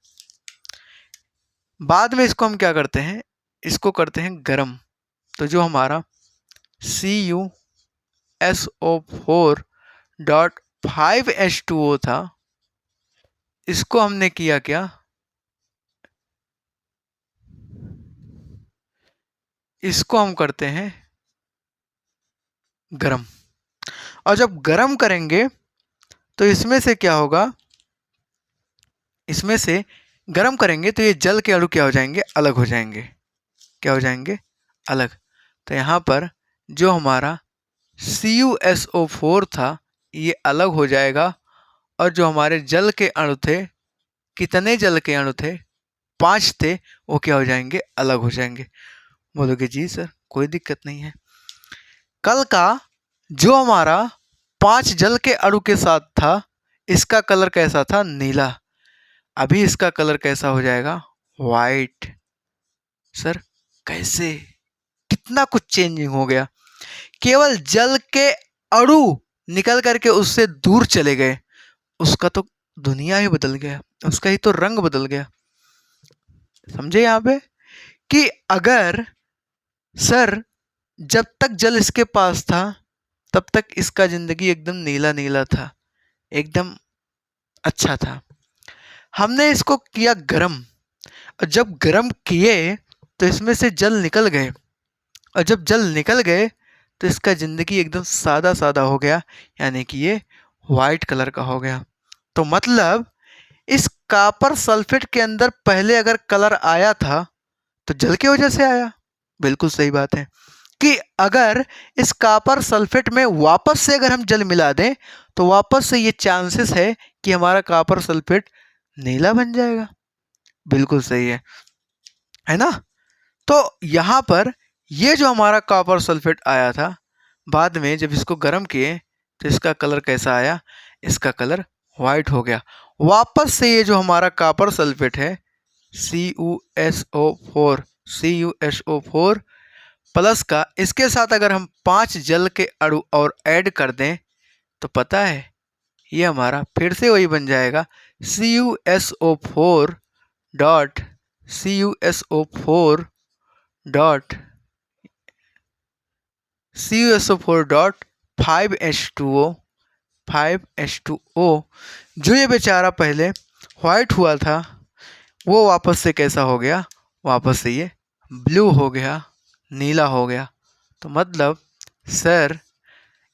बाद में इसको हम क्या करते हैं? इसको करते हैं गर्म। तो जो हमारा CuSO4.5H2O था, इसको हमने किया क्या? इसको हम करते हैं गरम। और जब गरम करेंगे तो इसमें से क्या होगा? इसमें से गरम करेंगे तो ये जल के अणु क्या हो जाएंगे? अलग हो जाएंगे। क्या हो जाएंगे? अलग। तो यहाँ पर जो हमारा CuSO4 था ये अलग हो जाएगा, और जो हमारे जल के अणु थे, कितने जल के अणु थे? 5 थे, वो क्या हो जाएंगे? अलग हो जाएंगे। बोलोगे जी सर कोई दिक्कत नहीं है। कल का जो हमारा 5 जल के अणु के साथ था, इसका कलर कैसा था? नीला। अभी इसका कलर कैसा हो जाएगा? वाइट। सर कैसे? कितना कुछ चेंजिंग हो गया। केवल जल के अणु निकल करके उससे दूर चले गए, उसका तो दुनिया ही बदल गया, उसका ही तो रंग बदल गया। समझे यहाँ पे कि अगर सर जब तक जल इसके पास था तब तक इसका जिंदगी एकदम नीला नीला था, एकदम अच्छा था। हमने इसको किया गरम, और जब गरम किए तो इसमें से जल निकल गए, और जब जल निकल गए तो इसका ज़िंदगी एकदम सादा सादा हो गया, यानी कि ये वाइट कलर का हो गया। तो मतलब इस कॉपर सल्फेट के अंदर पहले अगर कलर आया था तो जल की वजह से आया। बिल्कुल सही बात है कि अगर इस कॉपर सल्फेट में वापस से अगर हम जल मिला दें तो वापस से ये चांसेस है कि हमारा कॉपर सल्फेट नीला बन जाएगा। बिल्कुल सही है ना। तो यहाँ पर ये जो हमारा कॉपर सल्फेट आया था, बाद में जब इसको गर्म किए तो इसका कलर कैसा आया, इसका कलर वाइट हो गया। वापस से ये जो हमारा कॉपर सल्फेट है CuSO4 प्लस का, इसके साथ अगर हम 5 जल के अणु और ऐड कर दें तो पता है ये हमारा फिर से वही बन जाएगा CuSO4 dot CuSO4 dot CuSO4 dot 5H2O। जो ये बेचारा पहले वाइट हुआ था वो वापस से कैसा हो गया, वापस से ये ब्लू हो गया, नीला हो गया। तो मतलब सर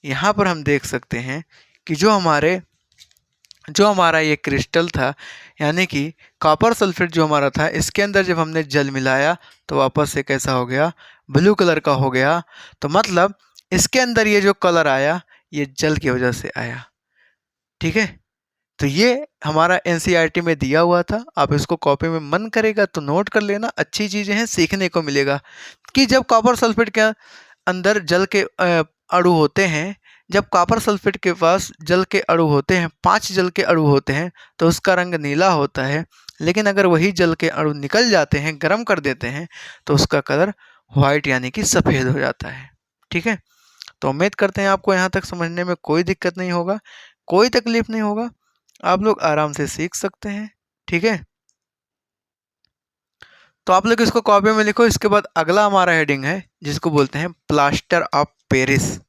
यहाँ पर हम देख सकते हैं कि जो हमारा ये क्रिस्टल था, यानी कि कॉपर सल्फेट जो हमारा था, इसके अंदर जब हमने जल मिलाया तो वापस से कैसा हो गया, ब्लू कलर का हो गया। तो मतलब इसके अंदर ये जो कलर आया ये जल की वजह से आया। ठीक है, तो ये हमारा एनसीईआरटी में दिया हुआ था, आप इसको कॉपी में मन करेगा तो नोट कर लेना, अच्छी चीज़ें हैं, सीखने को मिलेगा कि जब कॉपर सल्फेट के अंदर जल के अणु होते हैं, जब कॉपर सल्फेट के पास जल के अणु होते हैं, 5 जल के अणु होते हैं तो उसका रंग नीला होता है। लेकिन अगर वही जल के अणु निकल जाते हैं, गर्म कर देते हैं, तो उसका कलर वाइट यानी कि सफ़ेद हो जाता है। ठीक है, तो उम्मीद करते हैं आपको यहाँ तक समझने में कोई दिक्कत नहीं होगा, कोई तकलीफ नहीं होगा, आप लोग आराम से सीख सकते हैं। ठीक है, तो आप लोग इसको कॉपी में लिखो। इसके बाद अगला हमारा हेडिंग है जिसको बोलते हैं प्लास्टर ऑफ पेरिस।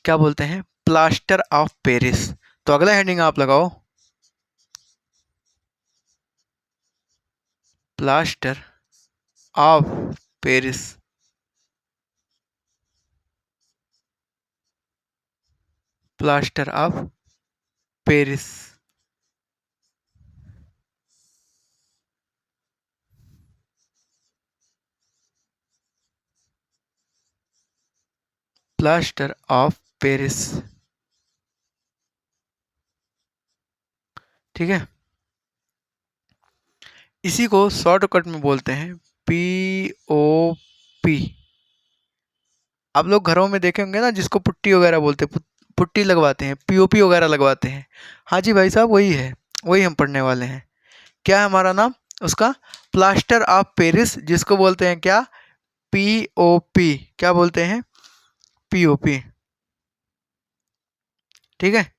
क्या बोलते हैं, प्लास्टर ऑफ पेरिस। तो अगला हेडिंग आप लगाओ, plaster of Paris. Plaster of Paris. Plaster of Paris. ठीक है, इसी को शॉर्टकट में बोलते हैं POP। आप लोग घरों में देखे होंगे ना जिसको पुट्टी वगैरह बोलते हैं, पुट्टी लगवाते हैं, POP वगैरह लगवाते हैं। हाँ जी भाई साहब, वही है, वही हम पढ़ने वाले हैं। क्या है हमारा नाम उसका, प्लास्टर ऑफ पेरिस, जिसको बोलते हैं क्या, POP। क्या बोलते हैं, POP। ठीक है,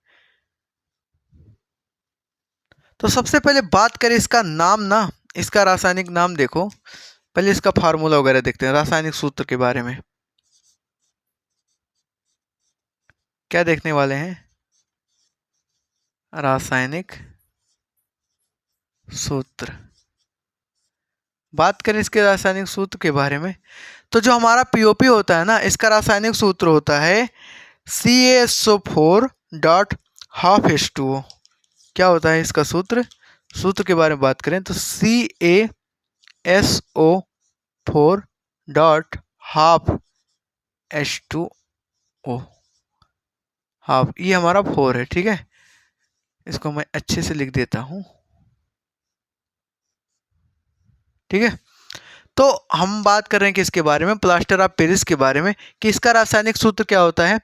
तो सबसे पहले बात करें इसका नाम ना, इसका रासायनिक नाम देखो। पहले इसका फार्मूला वगैरह देखते हैं, रासायनिक सूत्र के बारे में क्या देखने वाले हैं, रासायनिक सूत्र। बात करें इसके रासायनिक सूत्र के बारे में, तो जो हमारा POP होता है ना, इसका रासायनिक सूत्र होता है CaSO4 डॉट हाफ H2O। क्या होता है इसका सूत्र, सूत्र के बारे में बात करें तो CaSO4 dot half H2O। Half, ये हमारा 4 है। ठीक है, इसको मैं अच्छे से लिख देता हूँ। ठीक है, तो हम बात कर रहे हैं कि इसके बारे में, प्लास्टर ऑफ पेरिस के बारे में, कि इसका रासायनिक सूत्र क्या होता है,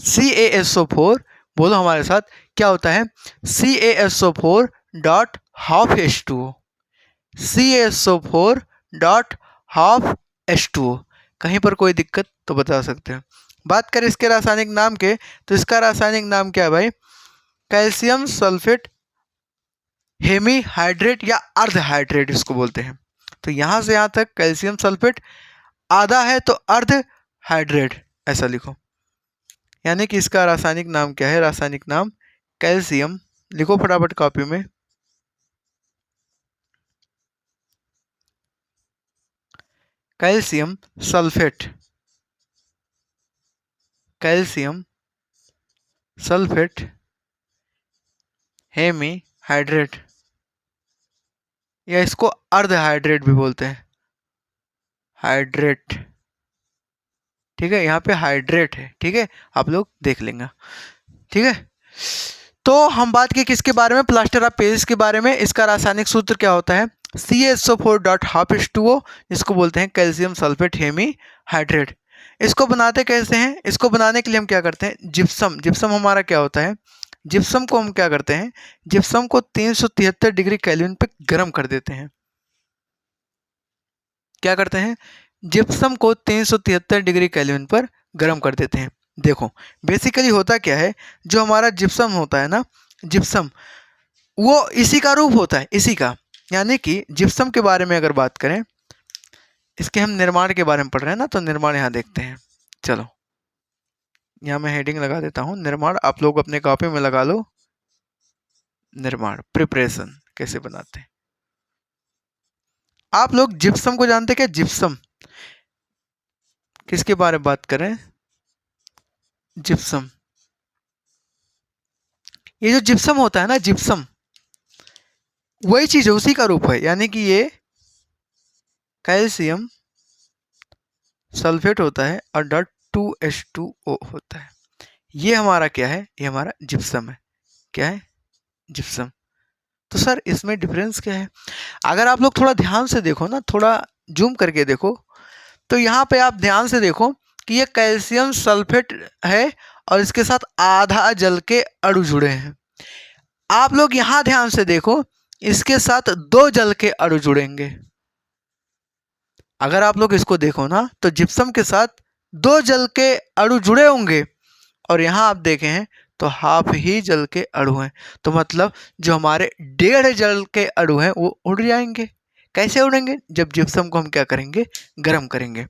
CaSO4। बोलो हमारे साथ, क्या होता है, CaSO4 dot half H2O। CaSO4 dot half H2O। कहीं पर कोई दिक्कत तो बता सकते हैं। बात करें इसके रासायनिक नाम के, तो इसका रासायनिक नाम क्या है भाई? कैल्शियम सल्फेट हेमीहाइड्रेट या अर्धहाइड्रेट इसको बोलते हैं। तो यहाँ से यहाँ तक कैल्शियम सल्फेट आधा है तो अर्धहाइड्रेट ऐसा लिखो। यानी कि इसका रासायनिक नाम क्या है? रासायनिक नाम कैल्शियम, लिखो फटाफट कॉपी में, calcium sulphate, calcium sulphate hemihydrate, या इसको अर्धहाइड्रेट भी बोलते हैं, हाइड्रेट। ठीक है, यहाँ पे हाइड्रेट है, ठीक है, आप लोग देख लेंगे। ठीक है, तो हम बात की किसके बारे में? प्लास्टर ऑफ पेरिस के बारे में। इसका रासायनिक सूत्र क्या होता है? CaSO4.2H2O, जिसको बोलते हैं कैल्शियम सल्फेट हेमीहाइड्रेट। इसको बनाते कैसे हैं? इसको बनाने के लिए हम क्या करते हैं? जिप्सम, जिप्सम हमारा क्या होता है? जिप्सम को हम क्या करते हैं? जिप्सम को 373 डिग्री केल्विन पे गर्म कर देते हैं। क्या करते हैं? जिप्सम को 373 डिग्री केल्विन पर गर्म कर देते हैं। देखो बेसिकली होता क्या है, जो हमारा जिप्सम होता है ना, जिप्सम वो इसी का रूप होता है, इसी का। यानी कि जिप्सम के बारे में अगर बात करें, इसके हम निर्माण के बारे में पढ़ रहे हैं ना, तो निर्माण यहाँ देखते हैं। चलो यहाँ मैं हेडिंग लगा देता हूँ, निर्माण, आप लोग अपने कॉपी में लगा लो, निर्माण प्रिपरेशन कैसे बनाते हैं। आप लोग जिप्सम को जानते क्या? जिप्सम किसके बारे में बात करें? जिप्सम, ये जो जिप्सम होता है ना, जिप्सम वही चीज है, उसी का रूप है। यानी कि ये कैल्शियम सल्फेट होता है और डॉट 2H2O होता है। ये हमारा क्या है? ये हमारा जिप्सम है। क्या है? जिप्सम। तो सर इसमें डिफरेंस क्या है? अगर आप लोग थोड़ा ध्यान से देखो ना, थोड़ा जूम करके देखो, तो यहाँ पे आप ध्यान से देखो कि ये कैल्शियम सल्फेट है और इसके साथ आधा जल के अणु जुड़े हैं। आप लोग यहाँ ध्यान से देखो, इसके साथ 2 जल के अणु जुड़ेंगे। अगर आप लोग इसको देखो ना, तो जिप्सम के साथ 2 जल के अणु जुड़े होंगे और यहाँ आप देखें हैं तो हाफ ही जल के अणु हैं। तो मतलब जो हमारे 1.5 जल के अणु हैं वो उड़ जाएंगे। कैसे उड़ेंगे? जब जिप्सम को हम क्या करेंगे? गर्म करेंगे।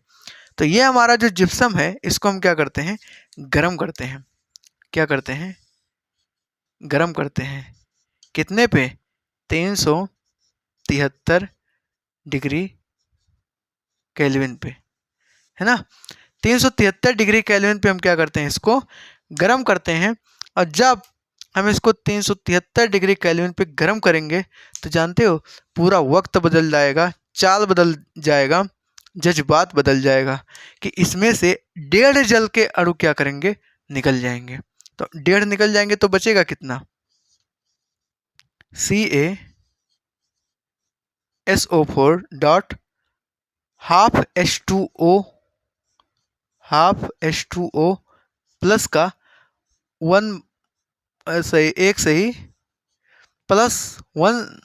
तो ये हमारा जो जिप्सम है, इसको हम क्या करते हैं? गर्म करते हैं। क्या करते हैं? गर्म करते हैं। कितने पे? 373 डिग्री केल्विन पे, है ना। 373 डिग्री केल्विन पे हम क्या करते हैं? इसको गर्म करते हैं। और जब हम इसको 373 डिग्री केल्विन पे गर्म करेंगे, तो जानते हो पूरा वक्त बदल जाएगा, चाल बदल जाएगा, जज्बात बदल जाएगा कि इसमें से 1.5 जल के अणु क्या करेंगे? निकल जाएंगे। तो 1.5 निकल जाएंगे तो बचेगा कितना? CaSO4 dot half H2O plus का 1 सही, एक सही प्लस 1,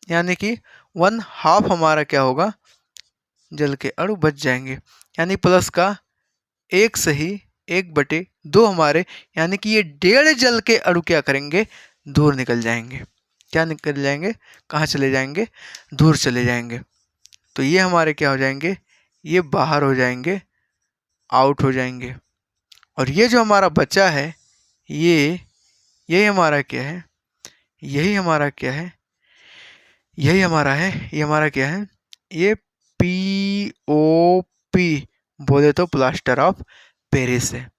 यानी कि 1/2 हमारा क्या होगा? जल के अणु बच जाएंगे। यानी प्लस का 1 सही 1/2 हमारे, यानी कि ये 1.5 जल के अणु क्या करेंगे? दूर निकल जाएंगे। क्या निकल जाएंगे? कहाँ चले जाएंगे? दूर चले जाएंगे। तो ये हमारे क्या हो जाएंगे? ये बाहर हो जाएंगे, आउट हो जाएंगे। और ये जो हमारा बचा है, ये हमारा क्या है? यही हमारा क्या है? यही हमारा है। ये हमारा क्या है? ये POP बोले तो प्लास्टर ऑफ पेरिस है।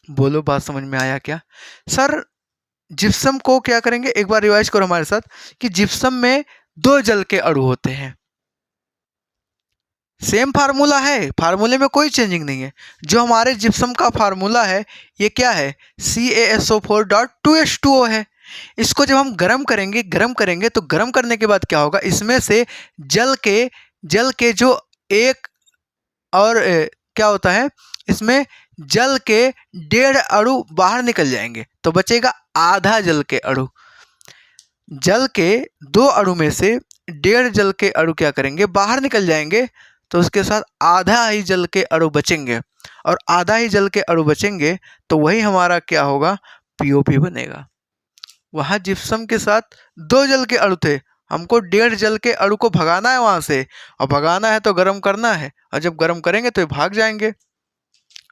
बोलो बात समझ में आया क्या? सर जिप्सम को क्या करेंगे? एक बार रिवाइज करो हमारे साथ कि जिप्सम में 2 जल के अणु होते हैं। सेम फार्मूला है, फार्मूले में कोई चेंजिंग नहीं है। जो हमारे जिप्सम का फार्मूला है, ये क्या है? CaSO4.2H2O है। इसको जब हम गर्म करेंगे तो गर्म करने के बाद क्या होगा? इसमें से जल के जो एक और क्या होता है? इसमें जल के 1.5 अणु बाहर निकल जाएंगे, तो बचेगा आधा जल के अणु। जल के 2 अणु में से 1.5 जल के अणु क्या करेंगे? बाहर निकल जाएंगे। तो उसके साथ आधा ही जल के अणु बचेंगे, और आधा ही जल के अणु बचेंगे तो वही हमारा क्या होगा, पीओपी बनेगा। वहां जिप्सम के साथ 2 जल के अणु थे, हमको 1.5 जल के अणु को भगाना है वहां से, और भगाना है तो गर्म करना है, और जब गर्म करेंगे तो ये भाग जाएंगे,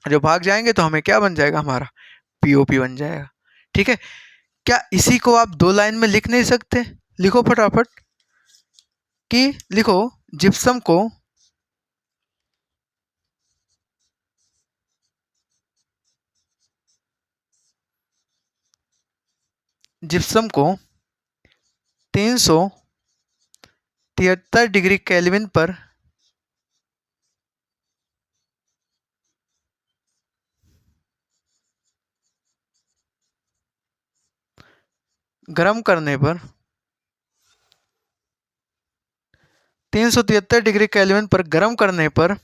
जब भाग जाएंगे तो हमें क्या बन जाएगा, हमारा पीओपी बन जाएगा। ठीक है, क्या इसी को आप 2 लाइन में लिख नहीं सकते? लिखो फटाफट कि लिखो जिप्सम को जिप्सम को 373 डिग्री केल्विन पर गर्म करने पर 373 डिग्री केल्विन पर गर्म करने पर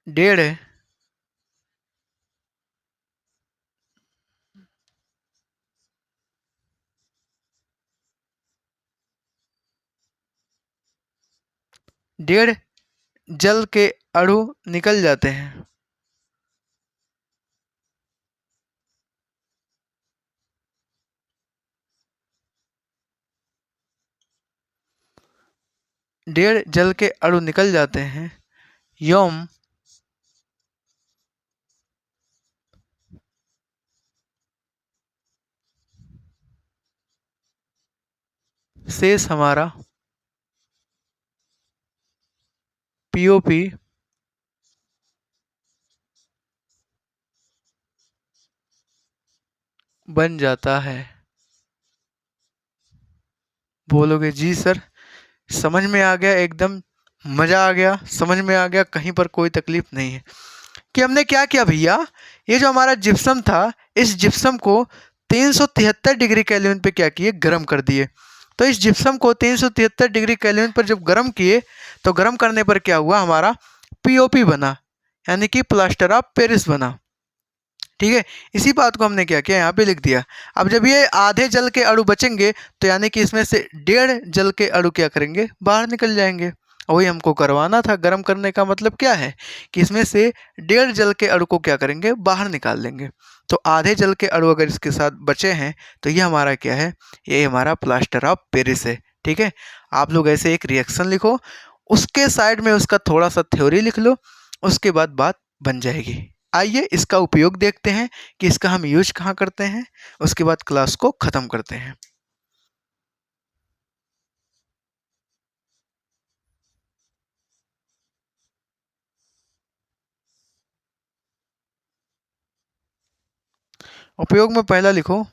1.5 जल के अणु निकल जाते हैं। डेढ़ जल के अणु निकल जाते हैं, यौम शेष हमारा पीओपी बन जाता है। बोलोगे जी सर, समझ में आ गया, एकदम मजा आ गया, समझ में आ गया, कहीं पर कोई तकलीफ नहीं है। कि हमने क्या किया भैया, ये जो हमारा जिप्सम था, इस जिप्सम को 373 डिग्री केल्विन पे क्या किए, गर्म कर दिए। तो इस जिप्सम को 373 डिग्री केल्विन पर जब गर्म किए तो गर्म करने पर क्या हुआ, हमारा पीओपी बना, यानी कि प्लास्टर ऑफ पेरिस बना। ठीक है, इसी बात को हमने क्या किया, यहाँ पे लिख दिया। अब जब ये आधे जल के अणु बचेंगे तो यानी कि इसमें से 1.5 जल के अणु क्या करेंगे, बाहर निकल जाएंगे। वही हमको करवाना था, गर्म करने का मतलब क्या है कि इसमें से 1.5 जल के अणु को क्या करेंगे, बाहर निकाल लेंगे। तो आधे जल के अणु अगर इसके साथ बचे हैं तो ये हमारा क्या है, ये हमारा प्लास्टर ऑफ पेरिस है। ठीक है, आप लोग ऐसे एक रिएक्शन लिखो, उसके साइड में उसका थोड़ा सा थ्योरी लिख लो, उसके बाद बात बन जाएगी। आइए इसका उपयोग देखते हैं कि इसका हम यूज कहाँ करते हैं, उसके बाद क्लास को ख़त्म करते हैं। उपयोग में पहला लिखो,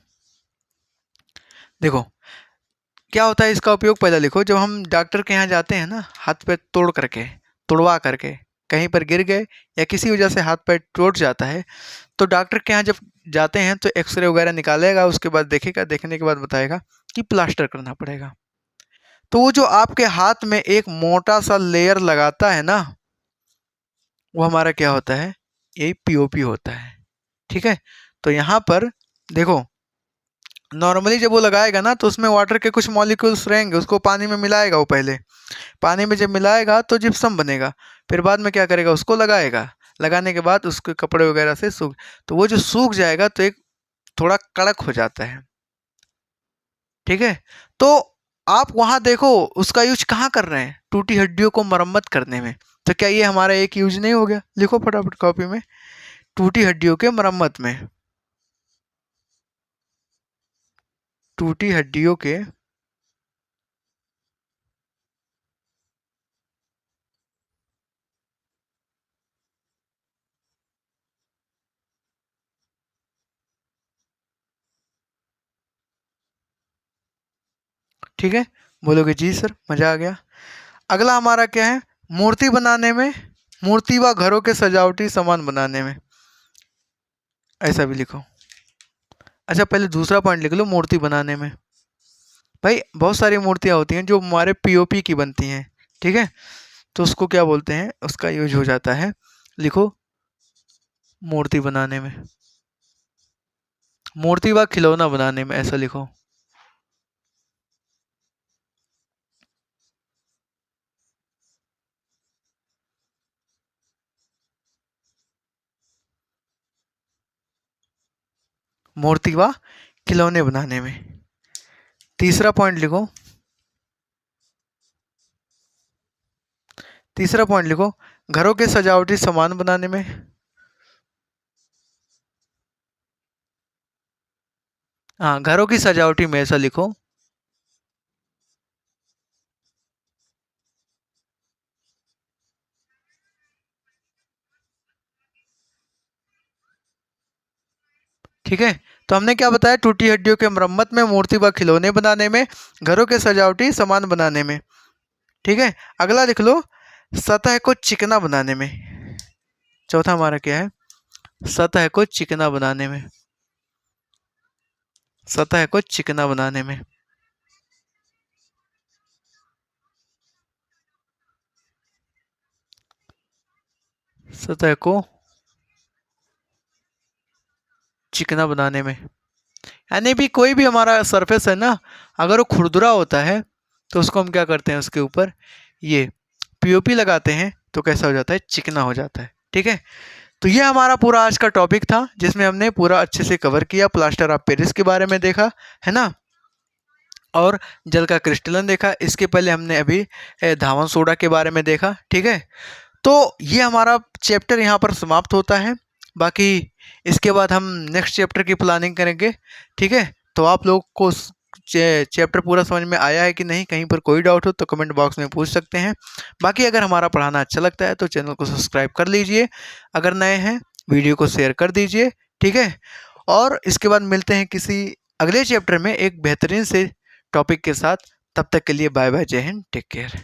देखो क्या होता है इसका उपयोग, पहला लिखो, जब हम डॉक्टर के यहाँ जाते हैं ना, हाथ पैर तोड़ करके, तोड़वा करके, कहीं पर गिर गए या किसी वजह से हाथ पैर टूट जाता है, तो डॉक्टर के यहाँ जब जाते हैं तो एक्सरे वगैरह निकालेगा, उसके बाद देखेगा, देखने के बाद बताएगा कि प्लास्टर करना पड़ेगा। तो वो जो आपके हाथ में एक मोटा सा लेयर लगाता है ना, वो हमारा क्या होता है, यही पीओपी होता है। ठीक है, तो यहाँ पर देखो, नॉर्मली जब वो लगाएगा ना तो उसमें वाटर के कुछ मॉलिक्यूल्स रहेंगे, उसको पानी में मिलाएगा, वो पहले पानी में जब मिलाएगा तो जिप्सम बनेगा, फिर बाद में क्या करेगा, उसको लगाएगा, लगाने के बाद उसके कपड़े वगैरह से सूख, तो वो जो सूख जाएगा तो एक थोड़ा कड़क हो जाता है। ठीक है, तो आप वहां देखो उसका यूज कहाँ कर रहे हैं, टूटी हड्डियों को मरम्मत करने में। तो क्या ये हमारा एक यूज नहीं हो गया, लिखो फटाफट कॉपी में, टूटी हड्डियों के मरम्मत में, टूटी हड्डियों के ठीक है, बोलोगे जी सर, मजा आ गया। अगला हमारा क्या है, मूर्ति बनाने में, मूर्ति व घरों के सजावटी सामान बनाने में, ऐसा भी लिखो। अच्छा पहले दूसरा पॉइंट लिख लो, मूर्ति बनाने में, भाई बहुत सारी मूर्तियां होती हैं जो हमारे पीओपी की बनती हैं। ठीक है, तो उसको क्या बोलते हैं, उसका यूज हो जाता है, लिखो मूर्ति बनाने में, मूर्ति व खिलौना बनाने में, ऐसा लिखो। मूर्ति व खिलौने बनाने में। तीसरा पॉइंट लिखो, तीसरा पॉइंट लिखो, घरों के सजावटी सामान बनाने में। हाँ, घरों की सजावटी में ऐसा लिखो। ठीक है, तो हमने क्या बताया, टूटी हड्डियों के मरम्मत में, मूर्ति व खिलौने बनाने में, घरों के सजावटी सामान बनाने में। ठीक है, अगला लिख लो, सतह को चिकना बनाने में। चौथा हमारा क्या है, सतह को चिकना बनाने में, सतह को चिकना बनाने में। सतह को चिकना बनाने में, यानी भी कोई भी हमारा सरफेस है ना, अगर वो खुरदुरा होता है तो उसको हम क्या करते हैं, उसके ऊपर ये पीओपी लगाते हैं तो कैसा हो जाता है, चिकना हो जाता है। ठीक है, तो ये हमारा पूरा आज का टॉपिक था, जिसमें हमने पूरा अच्छे से कवर किया, प्लास्टर ऑफ पेरिस के बारे में देखा है ना, और जल का क्रिस्टलन देखा। इसके पहले हमने अभी धावन सोडा के बारे में देखा। ठीक है, तो ये हमारा चैप्टर यहाँ पर समाप्त होता है। बाकी इसके बाद हम नेक्स्ट चैप्टर की प्लानिंग करेंगे। ठीक है, तो आप लोग को चैप्टर पूरा समझ में आया है कि नहीं, कहीं पर कोई डाउट हो तो कमेंट बॉक्स में पूछ सकते हैं। बाकी अगर हमारा पढ़ाना अच्छा लगता है तो चैनल को सब्सक्राइब कर लीजिए, अगर नए हैं वीडियो को शेयर कर दीजिए। ठीक है, और इसके बाद मिलते हैं किसी अगले चैप्टर में एक बेहतरीन से टॉपिक के साथ। तब तक के लिए बाय बाय, जय हिंद, टेक केयर।